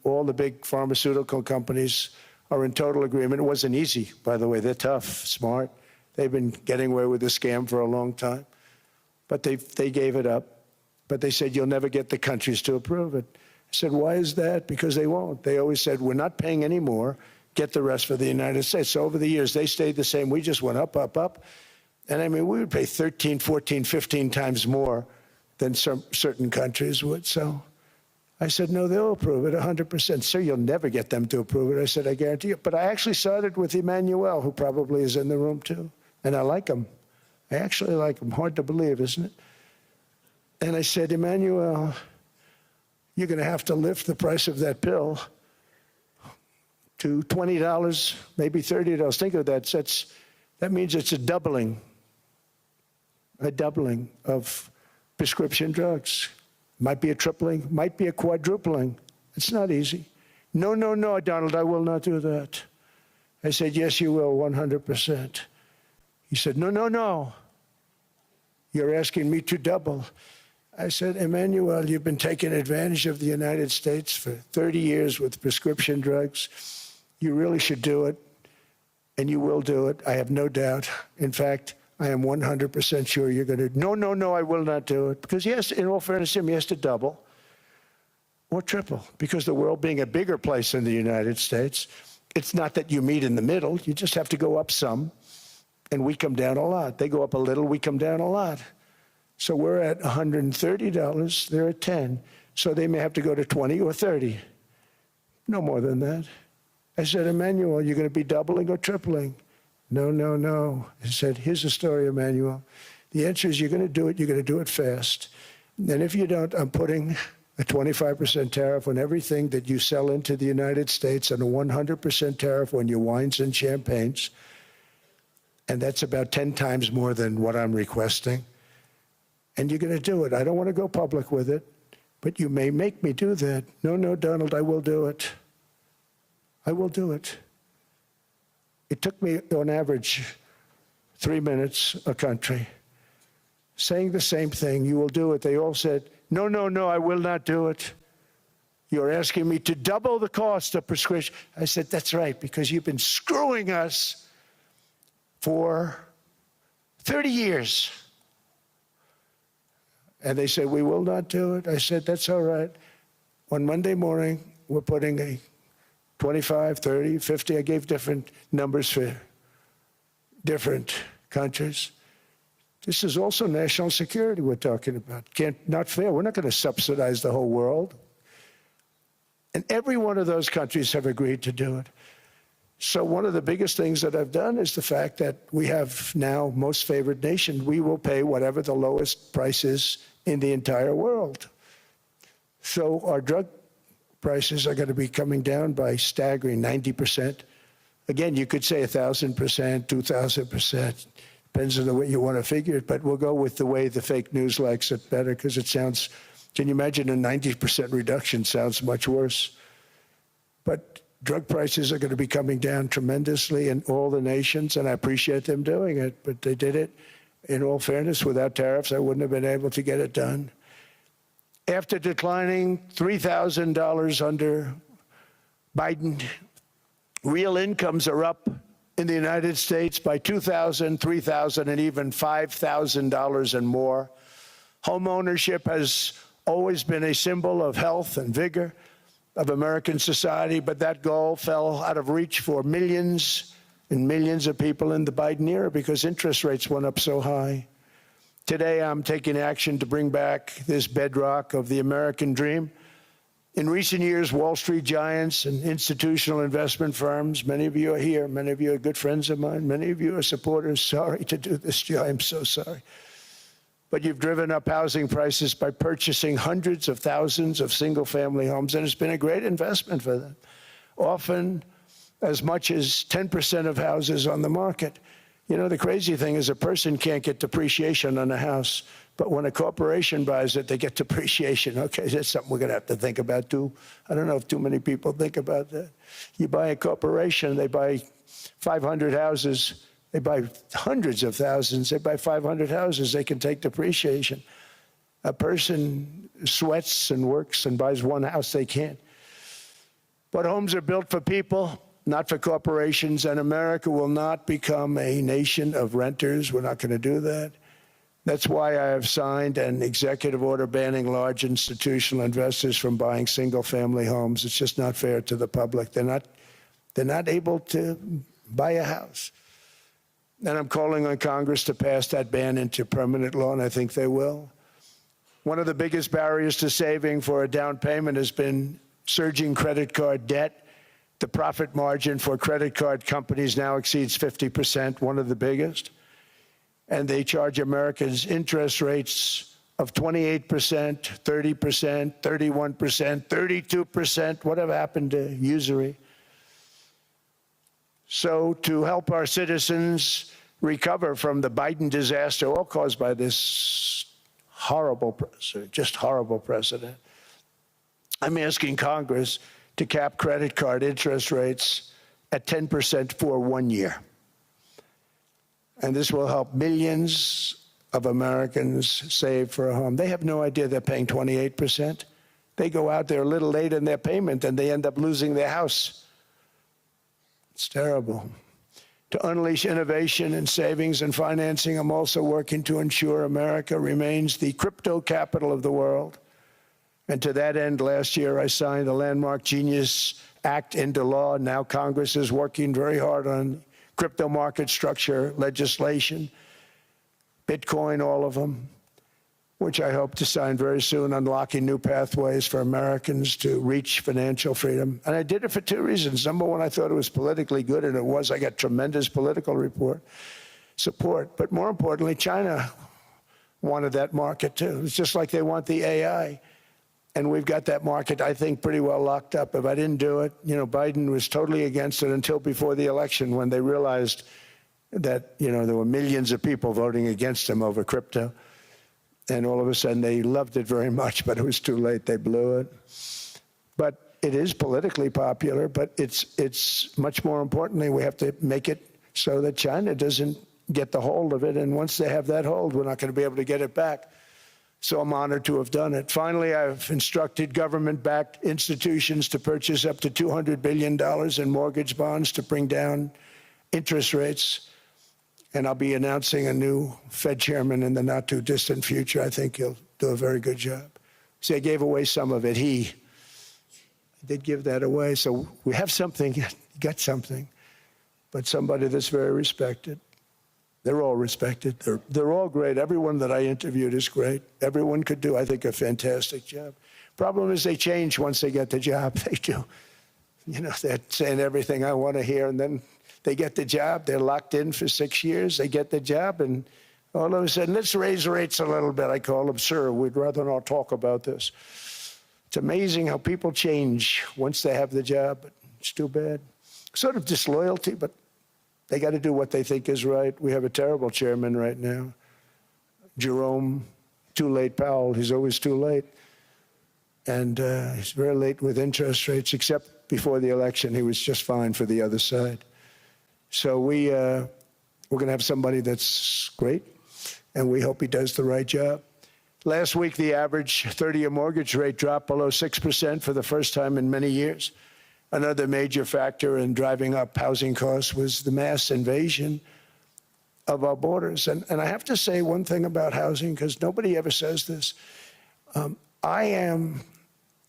all the big pharmaceutical companies are in total agreement. It wasn't easy, by the way. They're tough, smart. They've been getting away with the scam for a long time. But they gave it up. But they said, you'll never get the countries to approve it. I said, why is that? Because they won't. They always said, we're not paying any more. Get the rest for the United States. So over the years, they stayed the same. We just went up, up, up. And I mean, we would pay 13, 14, 15 times more than certain countries would. So I said, no, they'll approve it 100%. Sir, you'll never get them to approve it. I said, I guarantee you. But I actually started with Emmanuel, who probably is in the room too. And I like him. I actually like him. Hard to believe, isn't it? And I said, Emmanuel, you're going to have to lift the price of that pill to $20, maybe $30. Think of that. That means it's a doubling of prescription drugs. Might be a tripling, might be a quadrupling. It's not easy. No, no, no, Donald, I will not do that. I said, yes, you will, 100%. He said, no, no, no. You're asking me to double. I said, Emmanuel, you've been taking advantage of the United States for 30 years with prescription drugs. You really should do it, and you will do it. I have no doubt. In fact, I am 100% sure you're going to. No, no, no, I will not do it. Because yes, in all fairness to him, he has to double or triple. Because the world being a bigger place than the United States, it's not that you meet in the middle. You just have to go up some, and we come down a lot. They go up a little, we come down a lot. So we're at $130, they're at 10. So they may have to go to 20 or 30. No more than that. I said, Emmanuel, you're going to be doubling or tripling? No, no, no. I said, here's the story, Emmanuel. The answer is you're going to do it. You're going to do it fast. And if you don't, I'm putting a 25% tariff on everything that you sell into the United States and a 100% tariff on your wines and champagnes. And that's about 10 times more than what I'm requesting. And you're going to do it. I don't want to go public with it, but you may make me do that. No, no, Donald, I will do it. I will do it. It took me, on average, 3 minutes a country, saying the same thing. You will do it. They all said, no, no, no, I will not do it. You're asking me to double the cost of prescription. I said, that's right, because you've been screwing us for 30 years. And they said, we will not do it. I said, that's all right. On Monday morning, we're putting a 25, 30, 50. I gave different numbers for different countries. This is also national security we're talking about. Not fair. We're not going to subsidize the whole world. And every one of those countries have agreed to do it. So one of the biggest things that I've done is the fact that we have now most favored nation. We will pay whatever the lowest price is in the entire world. So our drug prices are going to be coming down by staggering 90%. Again, you could say 1,000%, 2,000%. Depends on the way you want to figure it, but we'll go with the way the fake news likes it better because it sounds, can you imagine a 90% reduction sounds much worse. But drug prices are going to be coming down tremendously in all the nations, and I appreciate them doing it, but they did it. In all fairness, without tariffs, I wouldn't have been able to get it done. After declining $3,000 under Biden, real incomes are up in the United States by $2,000, $3,000, and even $5,000 and more. Home ownership has always been a symbol of health and vigor of American society, but that goal fell out of reach for millions and millions of people in the Biden era because interest rates went up so high. Today, I'm taking action to bring back this bedrock of the American dream. In recent years, Wall Street giants and institutional investment firms, many of you are here, many of you are good friends of mine, many of you are supporters. Sorry to do this, Joe, I'm so sorry. But you've driven up housing prices by purchasing hundreds of thousands of single-family homes, and it's been a great investment for them. Often as much as 10% of houses on the market. You know, the crazy thing is a person can't get depreciation on a house, but when a corporation buys it, they get depreciation. Okay, that's something we're going to have to think about, too. I don't know if too many people think about that. You buy a corporation, they buy 500 houses, they buy hundreds of thousands, they buy 500 houses, they can take depreciation. a person sweats and works and buys one house they can't. But homes are built for people, not for corporations, and America will not become a nation of renters. We're not going to do that. That's why I have signed an executive order banning large institutional investors from buying single-family homes. It's just not fair to the public. They're not able to buy a house. And I'm calling on Congress to pass that ban into permanent law, and I think they will. One of the biggest barriers to saving for a down payment has been surging credit card debt. The profit margin for credit card companies now exceeds 50%, one of the biggest. And they charge Americans interest rates of 28%, 30%, 31%, 32%. Whatever happened to usury? So to help our citizens recover from the Biden disaster, all caused by this horrible precedent, just horrible precedent, I'm asking Congress to cap credit card interest rates at 10% for 1 year. And this will help millions of Americans save for a home. They have no idea they're paying 28%. They go out there a little late in their payment and they end up losing their house. It's terrible. To unleash innovation in savings and financing, I'm also working to ensure America remains the crypto capital of the world. And to that end, last year, I signed the landmark Genius Act into law. Now Congress is working very hard on crypto market structure legislation, Bitcoin, all of them, which I hope to sign very soon, unlocking new pathways for Americans to reach financial freedom. And I did it for two reasons. Number one, I thought it was politically good, and it was. I got tremendous political support. But more importantly, China wanted that market too. It's just like they want the AI. And we've got that market, I think, pretty well locked up. If I didn't do it, Biden was totally against it until before the election, when they realized that, there were millions of people voting against him over crypto. And all of a sudden, they loved it very much, but it was too late. They blew it. But it is politically popular, but it's much more importantly, we have to make it so that China doesn't get the hold of it. And once they have that hold, we're not going to be able to get it back. So I'm honored to have done it. Finally, I've instructed government-backed institutions to purchase up to $200 billion in mortgage bonds to bring down interest rates. And I'll be announcing a new Fed chairman in the not-too-distant future. I think he'll do a very good job. See, I gave away some of it. He did give that away. So we have something, got something, but somebody that's very respected. They're all respected. They're all great. Everyone that I interviewed is great. Everyone could do, I think, a fantastic job. Problem is they change once they get the job. They do. They're saying everything I want to hear, and then they get the job. They're locked in for 6 years. They get the job, and all of a sudden, let's raise rates a little bit. I call them, sir, we'd rather not talk about this. It's amazing how people change once they have the job, but it's too bad. Sort of disloyalty, but they got to do what they think is right. We have a terrible chairman right now, Jerome Too Late Powell. He's always too late. And he's very late with interest rates, except before the election. He was just fine for the other side. So we're going to have somebody that's great, and we hope he does the right job. Last week, the average 30-year mortgage rate dropped below 6% for the first time in many years. Another major factor in driving up housing costs was the mass invasion of our borders. And I have to say one thing about housing, because nobody ever says this. I am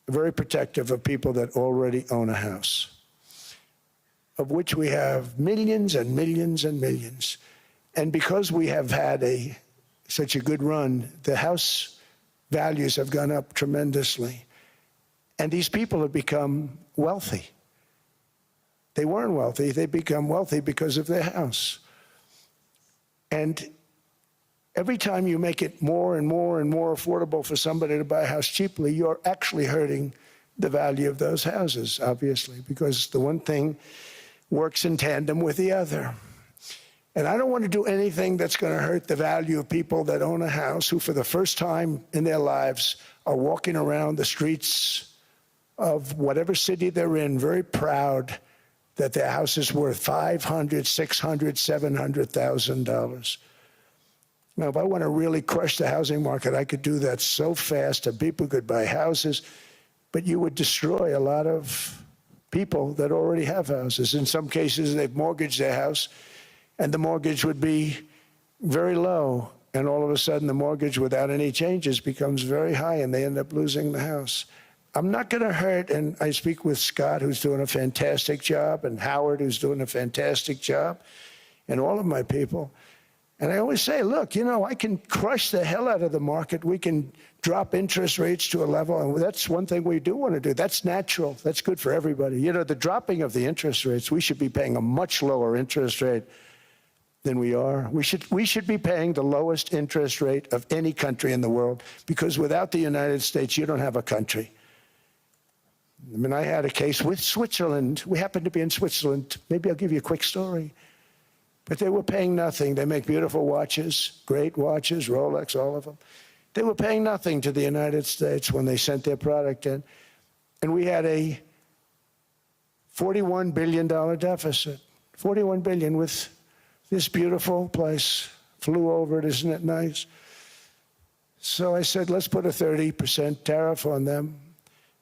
very protective of people that already own a house, of which we have millions and millions and millions. And because we have had such a good run, the house values have gone up tremendously. And these people have become wealthy. They weren't wealthy. They become wealthy because of their house. And every time you make it more and more and more affordable for somebody to buy a house cheaply, you're actually hurting the value of those houses, obviously, because the one thing works in tandem with the other. And I don't want to do anything that's going to hurt the value of people that own a house, who for the first time in their lives are walking around the streets of whatever city they're in, very proud that their house is worth $500,000, $600,000, $700,000. Now, if I want to really crush the housing market, I could do that so fast and people could buy houses, but you would destroy a lot of people that already have houses. In some cases, they've mortgaged their house, and the mortgage would be very low, and all of a sudden the mortgage without any changes becomes very high, and they end up losing the house. I'm not going to hurt, and I speak with Scott, who's doing a fantastic job, and Howard, who's doing a fantastic job, and all of my people. And I always say, look, you know, I can crush the hell out of the market. We can drop interest rates to a level, and that's one thing we do want to do. That's natural. That's good for everybody. You know, the dropping of the interest rates, we should be paying a much lower interest rate than we are. We should be paying the lowest interest rate of any country in the world, because without the United States, you don't have a country. I mean, I had a case with Switzerland. We happened to be in Switzerland. Maybe I'll give you a quick story. But they were paying nothing. They make beautiful watches, great watches, Rolex, all of them. They were paying nothing to the United States when they sent their product in. And we had a $41 billion deficit. $41 billion with this beautiful place. Flew over it, isn't it nice? So I said, let's put a 30% tariff on them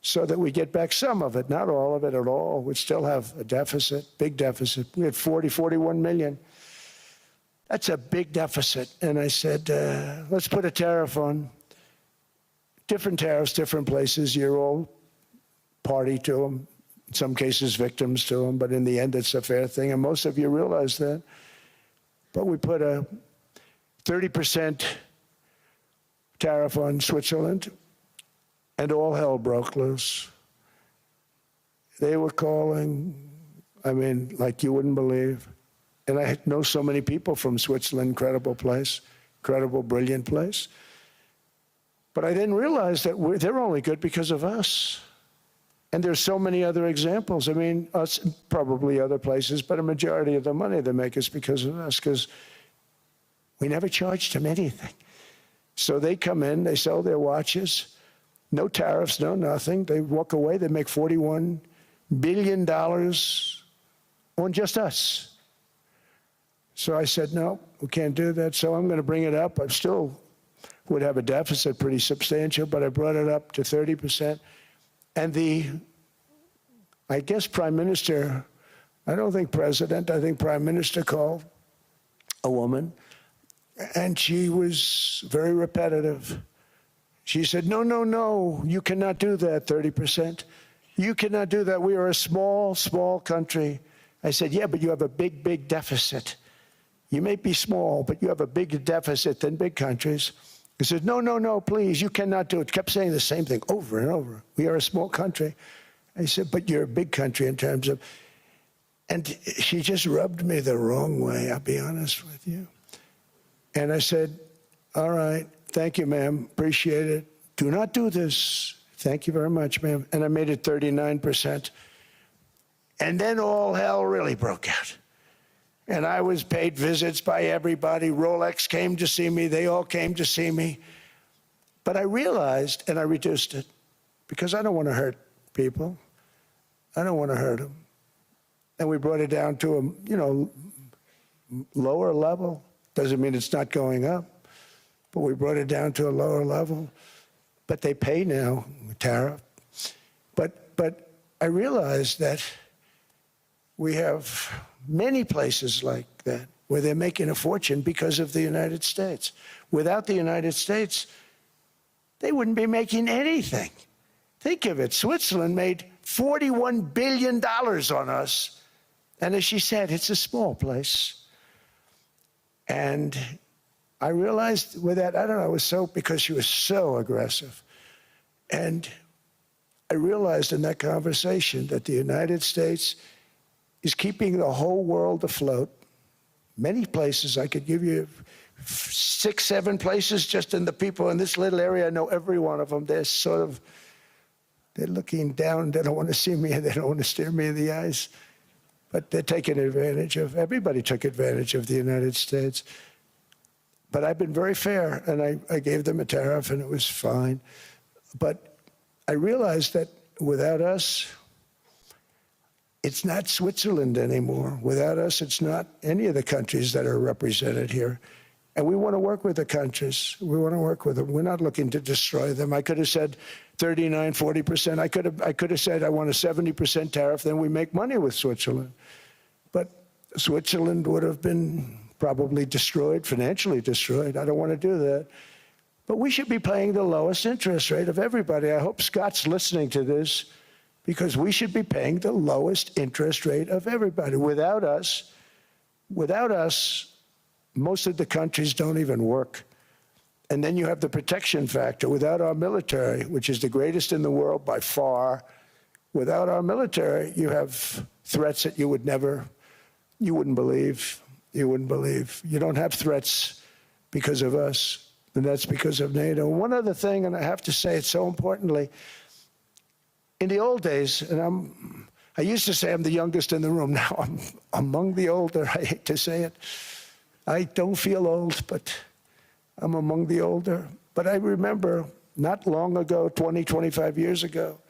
so that we get back some of it, not all of it at all. We'd still have a deficit, big deficit. We had 41 million. That's a big deficit. And I said, let's put a tariff on. Different tariffs, different places. You're all party to them. In some cases, victims to them. But in the end, it's a fair thing. And most of you realize that. But we put a 30% tariff on Switzerland, and all hell broke loose. They were calling, I mean, like you wouldn't believe. And I know so many people from Switzerland, incredible place, incredible, brilliant place. But I didn't realize that they're only good because of us. And there's so many other examples. I mean, us, probably other places, but a majority of the money they make is because of us, because we never charged them anything. So they come in, they sell their watches, no tariffs, no nothing. They walk away, they make $41 billion on just us. So I said, no, we can't do that. So I'm going to bring it up. I still would have a deficit pretty substantial, but I brought it up to 30%. And I guess Prime Minister, I don't think President, I think Prime Minister called a woman, and she was very repetitive. She said, no, no, no, you cannot do that, 30%. You cannot do that. We are a small, small country. I said, yeah, but you have a big, big deficit. You may be small, but you have a bigger deficit than big countries. He said, no, no, no, please, you cannot do it. Kept saying the same thing over and over. We are a small country. I said, but you're a big country in terms of, and she just rubbed me the wrong way, I'll be honest with you. And I said, all right, thank you, ma'am, appreciate it. Do not do this. Thank you very much, ma'am. And I made it 39%. And then all hell really broke out. And I was paid visits by everybody. Rolex came to see me. They all came to see me. But I realized, and I reduced it, because I don't want to hurt people. I don't want to hurt them. And we brought it down to a, lower level. Doesn't mean it's not going up, but we brought it down to a lower level. But they pay now, tariff. But I realized that we have many places like that where they're making a fortune because of the United States. Without the United States, they wouldn't be making anything. Think of it. Switzerland made $41 billion on us. And as she said, it's a small place. And I realized with that, I don't know, it was so, because she was so aggressive. And I realized in that conversation that the United States is keeping the whole world afloat. Many places, I could give you 6, 7 places just in the people in this little area. I know every one of them. They're sort of, they're looking down. They don't want to see me. They don't want to stare me in the eyes. But they're taking advantage of, everybody took advantage of the United States. But I've been very fair, and I gave them a tariff, and it was fine. But I realized that without us, it's not Switzerland anymore. Without us, it's not any of the countries that are represented here. And we want to work with the countries. We want to work with them. We're not looking to destroy them. I could have said 39, 40%. I could have said I want a 70% tariff, then we make money with Switzerland. But Switzerland would have been probably destroyed, financially destroyed. I don't want to do that. But we should be paying the lowest interest rate of everybody. I hope Scott's listening to this, because we should be paying the lowest interest rate of everybody. Without us, most of the countries don't even work. And then you have the protection factor. Without our military, which is the greatest in the world by far, without our military, you have threats that you wouldn't believe. You wouldn't believe. You don't have threats because of us, and that's because of NATO. One other thing, and I have to say it so importantly, in the old days, and I used to say I'm the youngest in the room. Now I'm among the older. I hate to say it. I don't feel old, but I'm among the older. But I remember not long ago, 20, 25 years ago,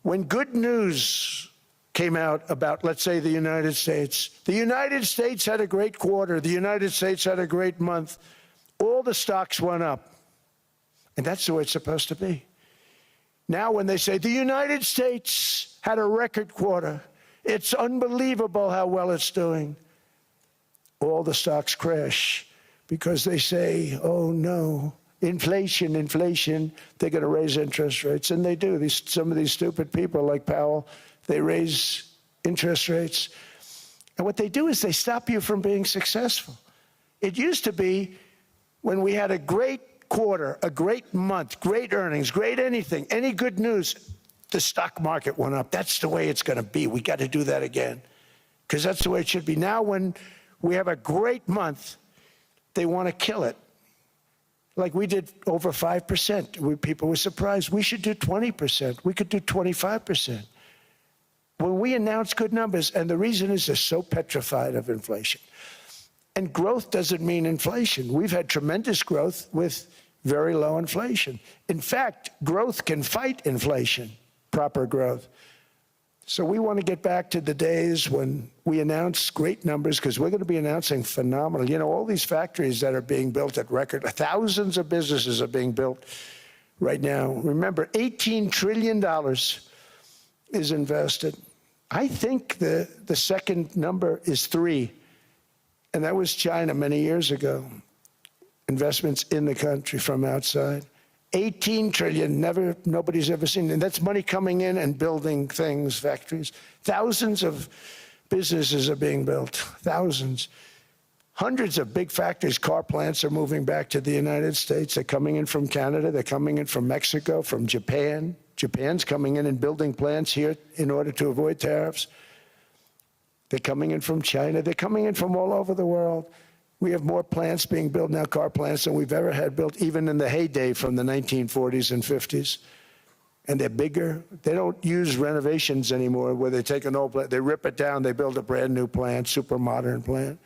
when good news came out about, let's say, the United States. The United States had a great quarter. The United States had a great month. All the stocks went up. And that's the way it's supposed to be. Now when they say the United States had a record quarter, it's unbelievable how well it's doing, all the stocks crash because they say, oh no, inflation, they're going to raise interest rates. And they do. Some of these stupid people like Powell, they raise interest rates. And what they do is they stop you from being successful. It used to be when we had a great quarter, a great month, great earnings, great anything, any good news, the stock market went up. That's the way it's going to be. We got to do that again, because that's the way it should be. Now when we have a great month, they want to kill it. Like we did over 5%. People were surprised. We should do 20%. We could do 25%. When we announce good numbers, and the reason is they're so petrified of inflation. And growth doesn't mean inflation. We've had tremendous growth with very low inflation. In fact, growth can fight inflation, proper growth. So we want to get back to the days when we announce great numbers, because we're going to be announcing phenomenal. You know, all these factories that are being built at record, thousands of businesses are being built right now. Remember, $18 trillion is invested. I think the second number is 3. And that was China many years ago. Investments in the country from outside. 18 trillion, nobody's ever seen. And that's money coming in and building things, factories. Thousands of businesses are being built, thousands. Hundreds of big factories, car plants are moving back to the United States. They're coming in from Canada, they're coming in from Mexico, from Japan. Japan's coming in and building plants here in order to avoid tariffs. They're coming in from China. They're coming in from all over the world. We have more plants being built now, car plants, than we've ever had built, even in the heyday from the 1940s and 50s. And they're bigger. They don't use renovations anymore where they take an old plant, they rip it down, they build a brand new plant, super modern plant.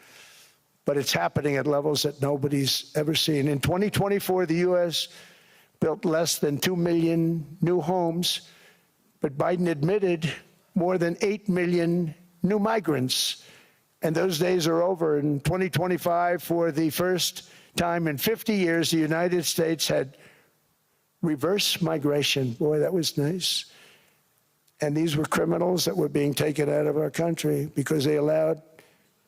But it's happening at levels that nobody's ever seen. In 2024, the U.S. built less than 2 million new homes, but Biden admitted more than 8 million new migrants. And those days are over. In 2025, for the first time in 50 years, the United States had reverse migration. Boy, that was nice. And these were criminals that were being taken out of our country because they allowed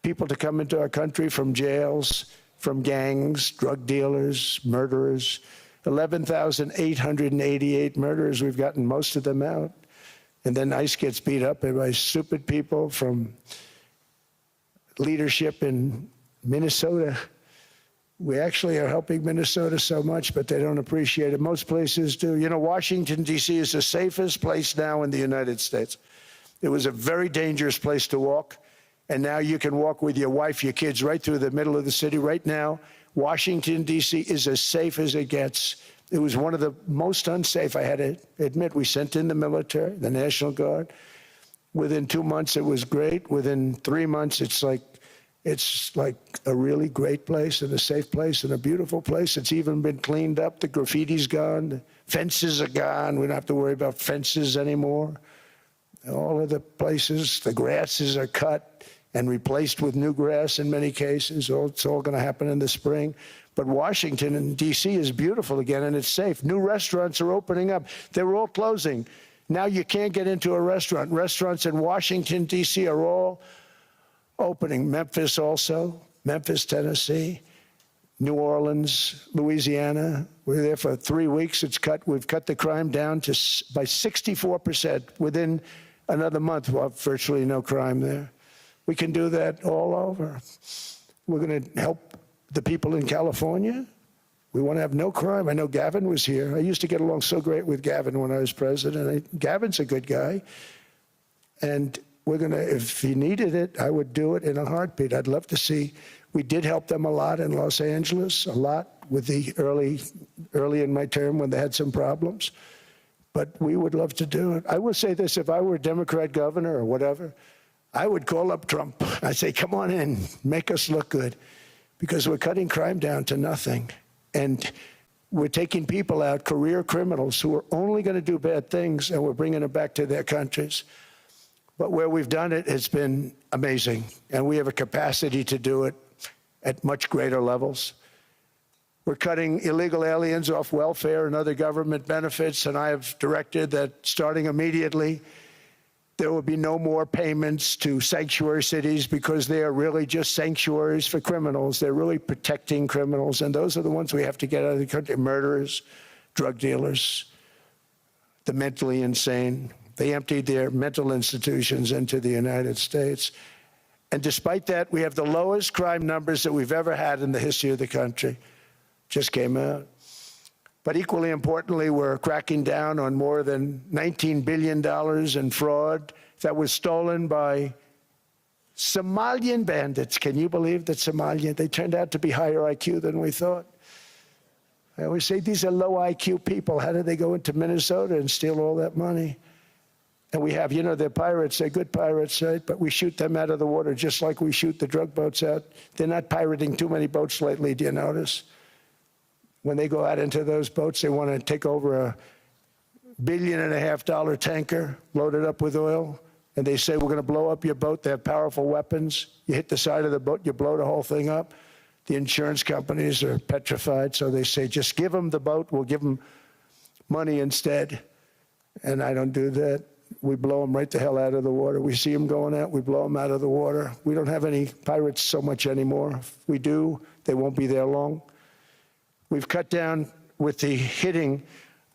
people to come into our country from jails, from gangs, drug dealers, murderers. 11,888 murderers. We've gotten most of them out. And then ICE gets beat up by stupid people from leadership in Minnesota. We actually are helping Minnesota so much, but they don't appreciate it. Most places do. You know, Washington, D.C. is the safest place now in the United States. It was a very dangerous place to walk, and now you can walk with your wife, your kids, right through the middle of the city. Right now, Washington, D.C. is as safe as it gets. It was one of the most unsafe. I had to admit, we sent in the military, the National Guard. Within 2 months, it was great. Within 3 months, it's like a really great place and a safe place and a beautiful place. It's even been cleaned up. The graffiti's gone. The fences are gone. We don't have to worry about fences anymore. All of the places, the grasses are cut. and replaced with new grass in many cases. It's all going to happen in the spring. But Washington and D.C. is beautiful again, and it's safe. New restaurants are opening up. They were all closing. Now you can't get into a restaurant. Restaurants in Washington, D.C. are all opening. Memphis also, Memphis, Tennessee, New Orleans, Louisiana. We're there for 3 weeks. We've cut the crime down by 64%. Within another month, we'll have virtually no crime there. We can do that all over. We're going to help the people in California. We want to have no crime. I know Gavin was here. I used to get along so great with Gavin when I was president. Gavin's a good guy. And we're going to, if he needed it, I would do it in a heartbeat. I'd love to see. We did help them a lot in Los Angeles, a lot with the early in my term when they had some problems. But we would love to do it. I will say this, if I were a Democrat governor or whatever, I would call up Trump. I'd say, come on in, make us look good. Because we're cutting crime down to nothing. And we're taking people out, career criminals, who are only going to do bad things, and we're bringing them back to their countries. But where we've done it, it's been amazing. And we have a capacity to do it at much greater levels. We're cutting illegal aliens off welfare and other government benefits, and I have directed that starting immediately, there will be no more payments to sanctuary cities because they are really just sanctuaries for criminals. They're really protecting criminals, and those are the ones we have to get out of the country. Murderers, drug dealers, the mentally insane. They emptied their mental institutions into the United States. And despite that, we have the lowest crime numbers that we've ever had in the history of the country. Just came out. But equally importantly, we're cracking down on more than $19 billion in fraud that was stolen by Somalian bandits. Can you believe that Somalian? They turned out to be higher IQ than we thought. I always say these are low IQ people. How did they go into Minnesota and steal all that money? And we have, you know, they're pirates. They're good pirates, right? But we shoot them out of the water just like we shoot the drug boats out. They're not pirating too many boats lately, do you notice? When they go out into those boats, they want to take over $1.5 billion tanker loaded up with oil, and they say, we're going to blow up your boat. They have powerful weapons. You hit the side of the boat, you blow the whole thing up. The insurance companies are petrified, so they say, just give them the boat. We'll give them money instead. And I don't do that. We blow them right the hell out of the water. We see them going out, we blow them out of the water. We don't have any pirates so much anymore. If we do, they won't be there long. We've cut down with the hitting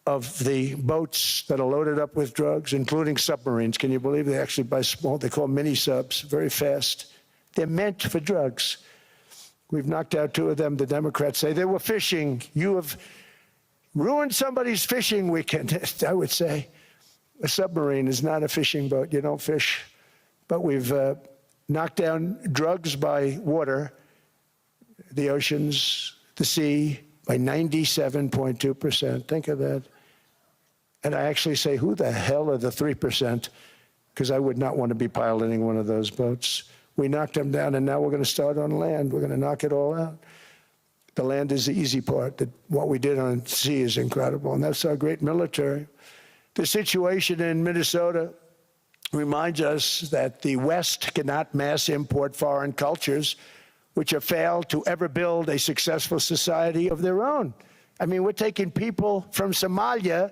of the boats that are loaded up with drugs, including submarines. Can you believe they actually buy small, they call them mini subs, very fast. They're meant for drugs. We've knocked out 2 of them. The Democrats say they were fishing. You have ruined somebody's fishing weekend. I would say a submarine is not a fishing boat. You don't fish. But we've knocked down drugs by water, the oceans, the sea, by 97.2%. Think of that. And I actually say, who the hell are the 3%? Because I would not want to be piloting one of those boats. We knocked them down, and now we're going to start on land. We're going to knock it all out. The land is the easy part. What we did on sea is incredible, and that's our great military. The situation in Minnesota reminds us that the West cannot mass import foreign cultures which have failed to ever build a successful society of their own. I mean, we're taking people from Somalia,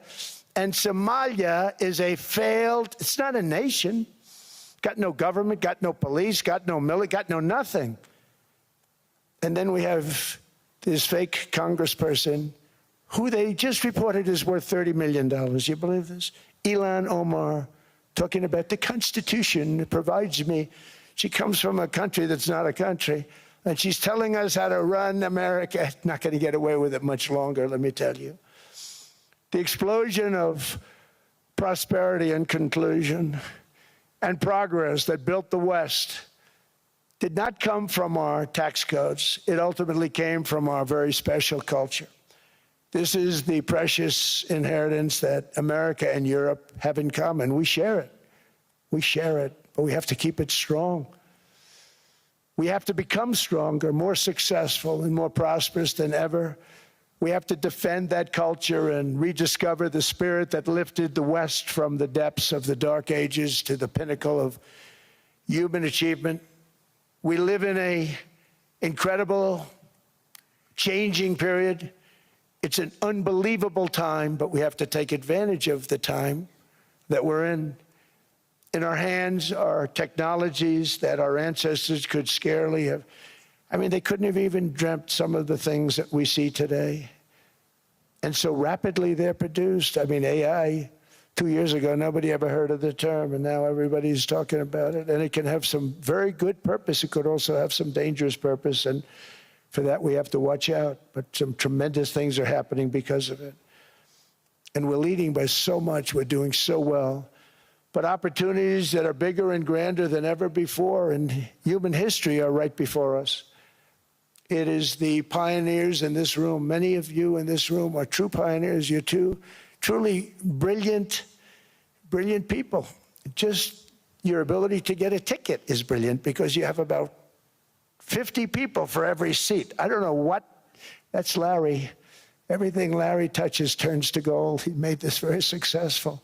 and Somalia is a failed, it's not a nation. Got no government, got no police, got no military, got no nothing. And then we have this fake congressperson who they just reported is worth $30 million. You believe this? Ilhan Omar, talking about the Constitution provides me. She comes from a country that's not a country. And she's telling us how to run America. Not going to get away with it much longer, let me tell you. The explosion of prosperity and conclusion and progress that built the West did not come from our tax codes. It ultimately came from our very special culture. This is the precious inheritance that America and Europe have in common. We share it. We share it, but we have to keep it strong. We have to become stronger, more successful, and more prosperous than ever. We have to defend that culture and rediscover the spirit that lifted the West from the depths of the Dark Ages to the pinnacle of human achievement. We live in an incredible, changing period. It's an unbelievable time, but we have to take advantage of the time that we're in. In our hands are technologies that our ancestors could scarcely have. I mean, they couldn't have even dreamt some of the things that we see today. And so rapidly they're produced. I mean, AI, 2 years ago, nobody ever heard of the term, and now everybody's talking about it. And it can have some very good purpose. It could also have some dangerous purpose, and for that we have to watch out. But some tremendous things are happening because of it. And we're leading by so much. We're doing so well. But opportunities that are bigger and grander than ever before in human history are right before us. It is the pioneers in this room. Many of you in this room are true pioneers. You're truly brilliant people. Just your ability to get a ticket is brilliant because you have about 50 people for every seat. I don't know what, that's Larry. Everything Larry touches turns to gold. He made this very successful.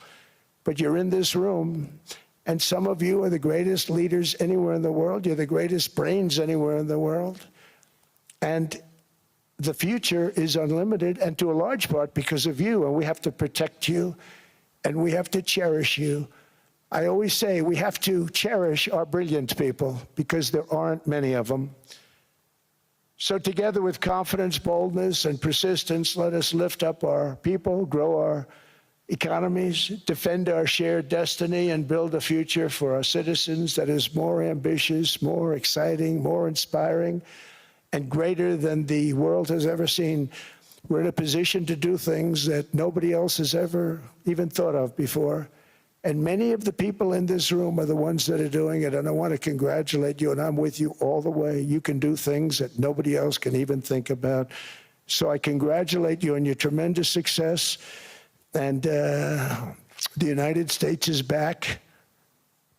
But you're in this room, and some of you are the greatest leaders anywhere in the world. You're the greatest brains anywhere in the world. And the future is unlimited, and to a large part because of you, and we have to protect you, and we have to cherish you. I always say we have to cherish our brilliant people because there aren't many of them. So together with confidence, boldness, and persistence, let us lift up our people, grow our economies, defend our shared destiny, and build a future for our citizens that is more ambitious, more exciting, more inspiring, and greater than the world has ever seen. We're in a position to do things that nobody else has ever even thought of before. And many of the people in this room are the ones that are doing it, and I want to congratulate you, and I'm with you all the way. You can do things that nobody else can even think about. So I congratulate you on your tremendous success. And the United States is back,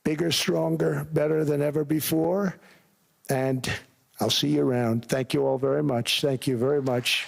bigger, stronger, better than ever before. And I'll see you around. Thank you all very much. Thank you very much.